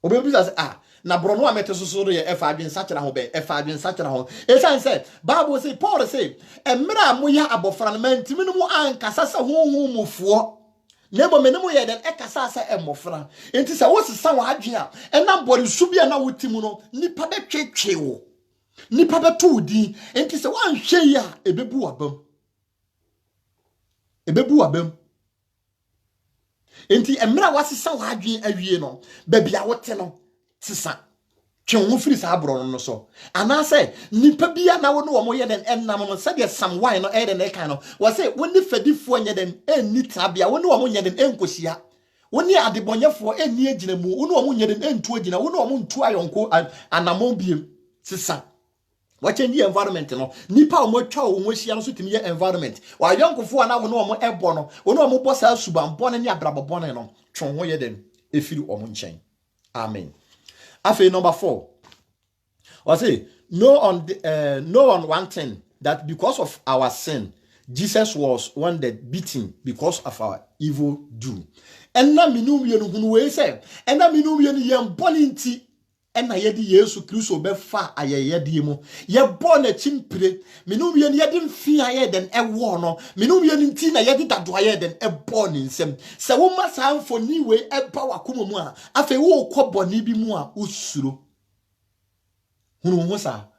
obebi say na bro no a mete so ye efa adwan sakyere ho be efa adwan sakyere ho esan say Bible say Paul say emra mo ya abofra no mantimi no mo ankasa sa honhom mufuo Nebo menemu ye den ekasa asa emofra. Enti se wo sesa wa adwen a enam bori subia na wotimu no nipa betwetwe wo. Nipa betu di. Enti se wan hwe ya ebebu abam. Ebebu abam. Enti emra wasesa wa adwen awie no babia wote no sesa. Twen firi sa abro no so anase nipa bia na wo no wo ye den ennam no se de sam wine no den e kan no wo se woni fadifo nye den enni tabia wo no wo nye den enkosia woni adebonyefo enni agina mu wo no wo nye den entu agina wo no wo ntu ayonko anamon biem sisa wa change environment no nipa o mo twa o mo hia no so timi ye environment wa yonkofo na wo no wo ebo no wo no wo bo sa suban bone ni abrabobone no twon ho ye den efiri o mo nchen. Amen. After number 4, I say know on one thing that because of our sin, Jesus was one that beaten because of our evil do. And na minum yenu hunu say, and na minum yenu yem boninti. And na yedi Yesu Kristo be fa ayeyedi mu ye born a chimpre minum yen yedin fi aye den e wo no minum yen nti na yedi dado aye den e born nsem se wo masa amfoni we e ba wakomo mu a afi wo koboni bi mu a usuro hunu ho sa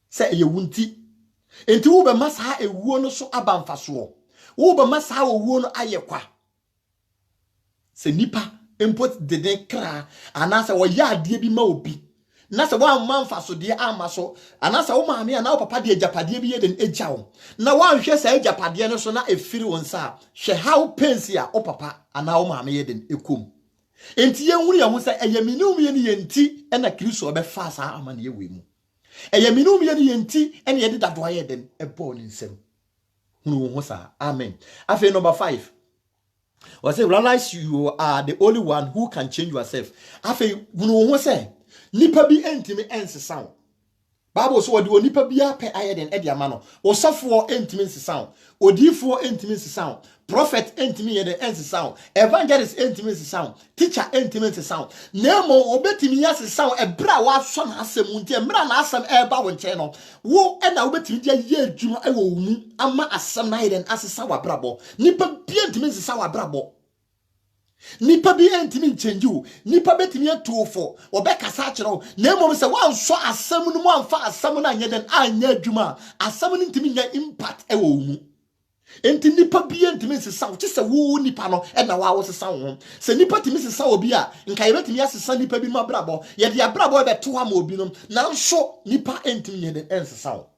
se ye wunti enti wo be masa ewuo no so abamfaso wo be masa owuo no ayekwa se nipa import de kra anasa wo ya ade bi ma obi na se wa manfa so de amaso anasa wo maame ana wo papa de agapade bi ye den ejawo na wa hwe sa agapade no so na efiri wonsa hwe how pensi a wo papa ana wo maame ye den ekom enti ye hunu ye ho sa eye minum ye ne yenti na Kristo obefa sa amane ye wemu eye minum ye ne yenti ene ye de dado aye den ebo ni nsem hunu ho sa. Amen. After number 5, or say realize you are the only one who can change yourself. Afi wunu say nipa bi entimi ensesa. Bible so odi nipa bi ape ayeden e dia ma no. Osafo entimi ensesa. Odifo entimi ensesa. Prophet entimi yeden ensesa. Evangelist entimi ensesa. Teacher entimi ensesa. Nemo obetimi yasesa ebra wa so na asem nti emra na asem eba wo nche no. Wo e na obetimi dia ye adwuma e wo mu ama asem na yeden asesa wa brabo. Nipa bi entimi ensesa wa brabo. Nipa bi entimi change you nipa betimi atufo obekasa akiro na emom se wan so asem no mu amfa asem na anya den anya adwuma asem no ntimi nya impact e wo mu enti nipa bi entimi sesa wo se wo nipa no e na wa wo sesa wo se nipa timi sesa obi a nka ye betimi asesa nipa bi ma brabo ye de brabo be to ha ma obi no na so nipa entimi nya den ensesa wo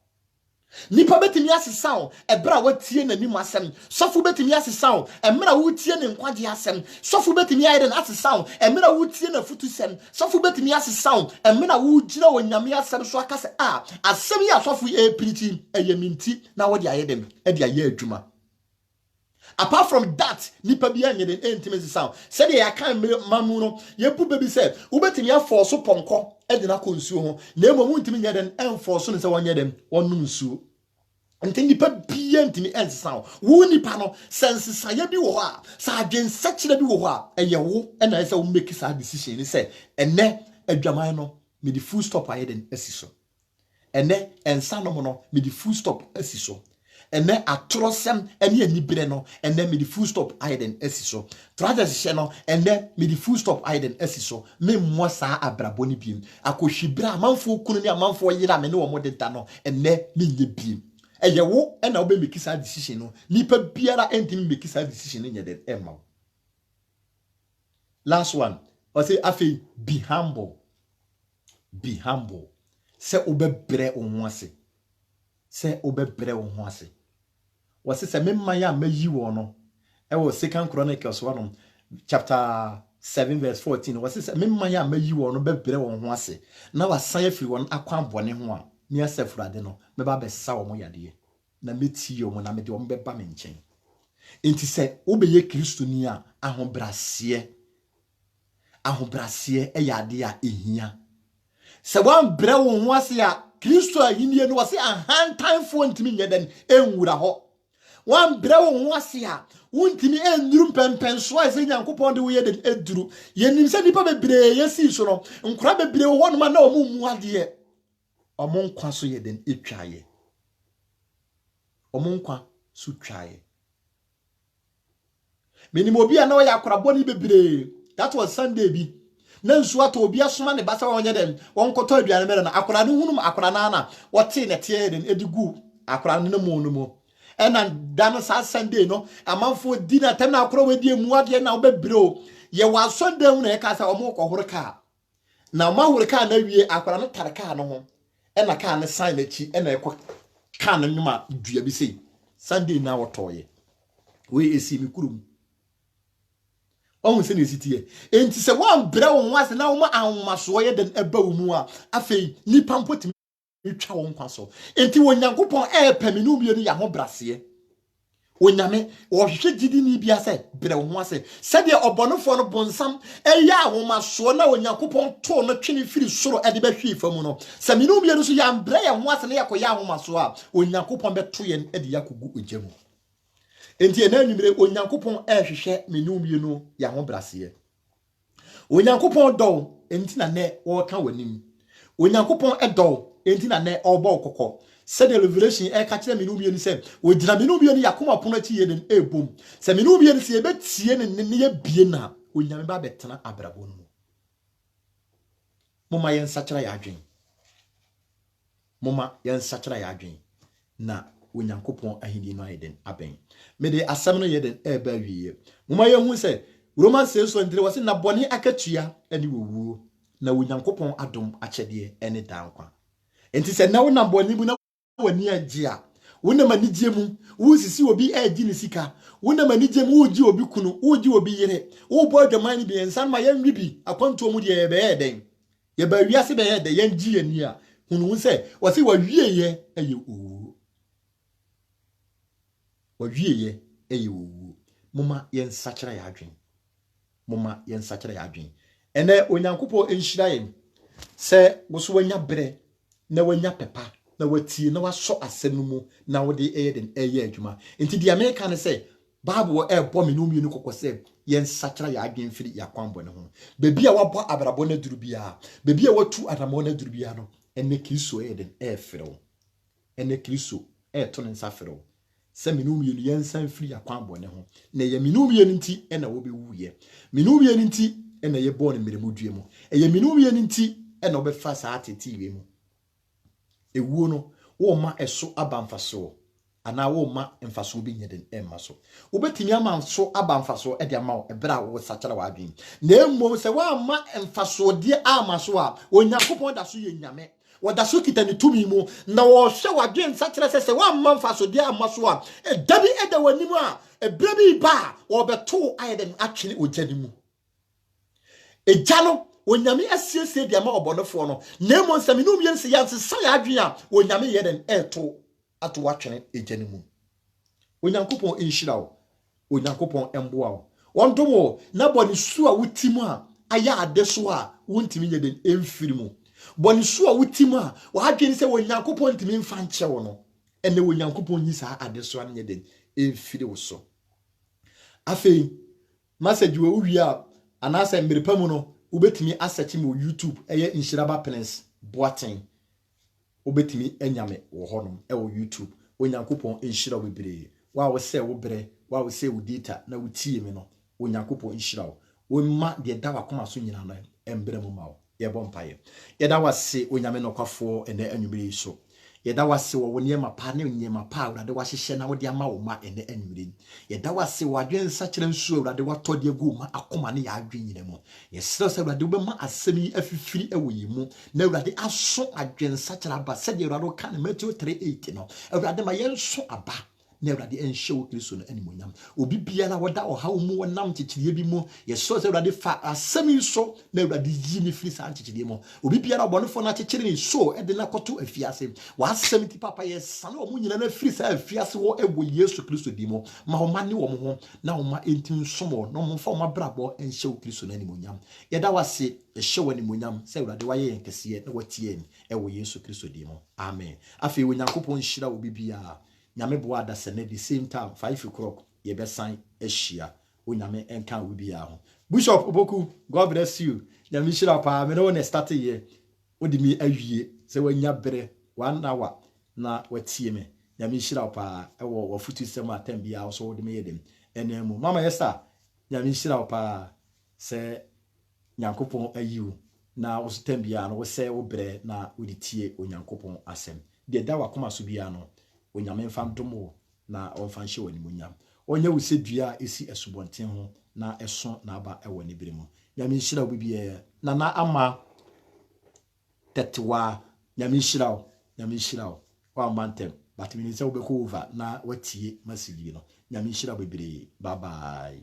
nipa betimi asesa wo ebra watie nanim asem sofu betimi asesa wo emra wutie ne nkwaje asem sofu betimi ayeden asesa wo emra wutie na futu sem sofu betimi asesa wo emra wugina wonyame asem so akase asem ya sofu preaching eyeminti na wodi ayeden e dia ye adwuma. Apart from that, nipa bi anye den intimacy sound. Said ya kan mamu no, ye pu baby said, ubetimi aforce ponko e de na konsuo ho. Na emo ntimi nya den enforce no se wonye dem wonu nsuo. Nti nipa bi ntimi ensound. Wo nipa no sense saye bi wo ho a, sa adwen sakire bi wo ho a, eye wo e na se wo make sa decision ni se ene adwaman no me the full stop aye den asiso ene ensa no no me the full stop asiso ene atrosem ene anibere no ene me the full stop aye den asiso tragedy no ene me the full stop aye den asiso me mo saa abrabo ni biem akohwibra amanfo kunu ni amanfo yira me ne wo modeda no ene me nye biem eye wo ena obe make sa decision no nipa biara entimi make sa decision nye den emma. Last one, I say afi be humble. Be humble. Se obe bre onwase. Se obe bre onwase. Wase se memma ya mayi wo no. E wo 2 Chronicles 1 chapter 7 verse 14. Wase se memma ya mayi wo no be bre onwase. Na wasan afi won akwan bone ho a. Me asefurade no me ba be sa wo mo yade. Na meti yo mo na me de wo be ba me nchen. Enti se obe ye Kristo ni a ahobrase eyade a ehia se wan bre wo ho ase a Kristo ahinie no wase ahantanfo ntimi nyeden enwura ho wan bre wo ho ase a wontimi enuru pempenso a se Nyankopon de wo ye den eduru yenim se nipa bebre yesi so no nkura bebre wo no ma na omumu ade omo nkwa so ye den etwaye omo nkwa so twaye menimo bia na wo ya akorabo ni bebre. That was Sunday bi. Nansu ato obi asoma ne basa wonye dem. Wonkoto aduane mere na akora ne hunum akora na na. Wote ne tie den edigu akora ne mu no mu. Ena dan sa Sunday no amanfo di na tem na akora wedi emu ade na obebre o. Ye wa Sunday hu na e ka sa omo kohoro ka. Na ma horo ka na wie akora no tare ka no ho. Ena ka ne sign na chi ena ekọ ka no nyuma dua bi sei. Sunday na wotoye. We esi mi kurum. On se ne sitie enti se wan bre wo nwase na wo ma anwomaso ye den eba wo mu a afei nipa mpoti twa wo nkwaso enti wonyankopon pami no bie no ya ho brase wonyame wo hwehwe gidi ni bia se bre wo nwase se de obonofo no bonsam ya anwomaso na wonyankopon to no twene firi soro de be hwe famu no se mi no bie no so ya bre ya nwase na yakoya anwomaso a wonyankopon beto ye de yakogu ogyemu. Enti ena nwumire onyankopon hwehwe menumie no ya ho brase onyankopon do enti na ne wo ka wanim onyankopon do enti na ne obo kokko said the revelation ka kire menumie ni se wo gina menumie ni yakoma pono ti ye den ebom se menumie ni se e betie ne ye bie na onyame ba betena abrabo no moma yen sakira ya adwen moma yen sakira ya adwen na onyankopon ahidi no ayeden aben me de asam no yeden eba wiye moma ye hu se Romans 6:23 wase na boni akatua ani wowu na onyankopon adom akyede ene dankwa enti se na wona boni bu na wani agia wona manigye mu wo sisi obi agi ne sika wona manigye mu wo gi obi kunu wo gi obi yere wo bo adwaman bi ensan ma ye nwibi akwanto mu de ye be eden ye ba wiase be eden ye ngi ani a hunu se wase wa wieye eye owu wawieye eyewu moma yen sakira ya adwen moma yen sakira ya adwen ene onyankopo enhyira yen se woso wanya bre na wanya pepa na watie na waso asem mu na wode eyeden eye adwuma enti di America ne se Bible bo me no mienu kokose yen sakira ya adwen firi ya kwambo ne ho bebi a wabo abrabo na duru bia bebi a watu adamo na duru bia no ene Kristo eyeden efero ene Kristo to ne nsafero se minum yenu yensan firi akwambo ne ho na ye minum yenu nti na wo be wuye minum yenu nti na ye born miremu due mu ye minum yenu nti na wo be fa sa atete we mu ewuo no wo ma eso abamfaso ana wo ma mfaso bi nyeden emma so wo betimi ama so abamfaso de ama wo ebra wo sakira wa adwen na emmo se wa ma mfaso de ama so a onyankopon da so ye nyame wadaso kita ni tumi mu na wo hwe wadwen sakira sese wa manfaso dia amaso a dabi eda wanimu a ebrebi ba wo beto ayeden atwene ogyani mu ejano onyame asiesie dia ma obonofo no na emo nsami no bie nse yanse sa ya adwen a onyame yeden eto ato atwene egyani mu onyankopon enhyira wo onyankopon emboa wo wondomo na boni su a wutimu a aya ade so a wontimi nyeden emfiri mu boni so a wutim a wadwen se wonyankopon ntimi mfa nche wo no ene wonyankopon yi saa ade so anye den efiri wo so afei message we wi a anasa mmerepam no ubetimi asearch me YouTube eye Nhyiraba Prince Boateng ubetimi enyame wo honom wo YouTube onyankopon enhyira wo bebre wa wo se wo bre wa wo se wo data na wo tie me no onyankopon enhyira wo womma de da wakoma so nyina no embre mu ma wo ye bompaye ye da wase onyame nokwafo ene anwumire so ye da wase wo niema pa ne niema pa awurade wahyehye na wo de ama wo ma ene anwumire ye da wase wadwen sa kire nsu awurade watode agu ma akoma ne ya adwen nyina mu ye sere se awurade wo ma asemi afifiri ewo yi mu na awurade aso adwen sa kire aba se de awurade ka ne Matthew 3:8 no awurade ma ye nso aba na awurade enhye wo Kristo no animonyam obi bia na woda ohaw mu wonam kyekyere bi mu ye so se awurade fa asemi so na awurade yi ne firi sa kyekyere mu obi bia na obonefo na kyekyere ni so e de na koto afiase wa asemi ti papa ye sane o mu nyina na firi sa afiase wo ewo Yesu Kristo di mu ma ho ma ne wo ho na wo ma entim somo no mo fa wo ma brabo enhye wo Kristo no animonyam ye da wase ehye wo animonyam se awurade waye yenkese na watie ni ewo Yesu Kristo di mu amen afi wo nyankopon hyira wo bibia nyame boa da sene the same time 5 o'clock ye be sign ehia onyame enka wo bia ho Bishop Oboku God bless you nyame hyira pa me no ne start ye odi mi awie se wanya bere 1 hour na watie me nyame hyira pa ewo wafutu sem atam bia so odi me yedem enemu mama Esther nyame hyira pa se nyankopon ayiwo na wo stem bia no wo se wo bere na odi tie onyankopon asem de da wakoma so bia no onyame mfantomo na onfanhye wani munyam onye wusedua esi esubonten ho na eso na aba ewo ne bere mu nyame hyira bibie na ama tetwa nyame hyira wa mantem but me nse obeko over na watie masigi no nyame hyira bibire bye bye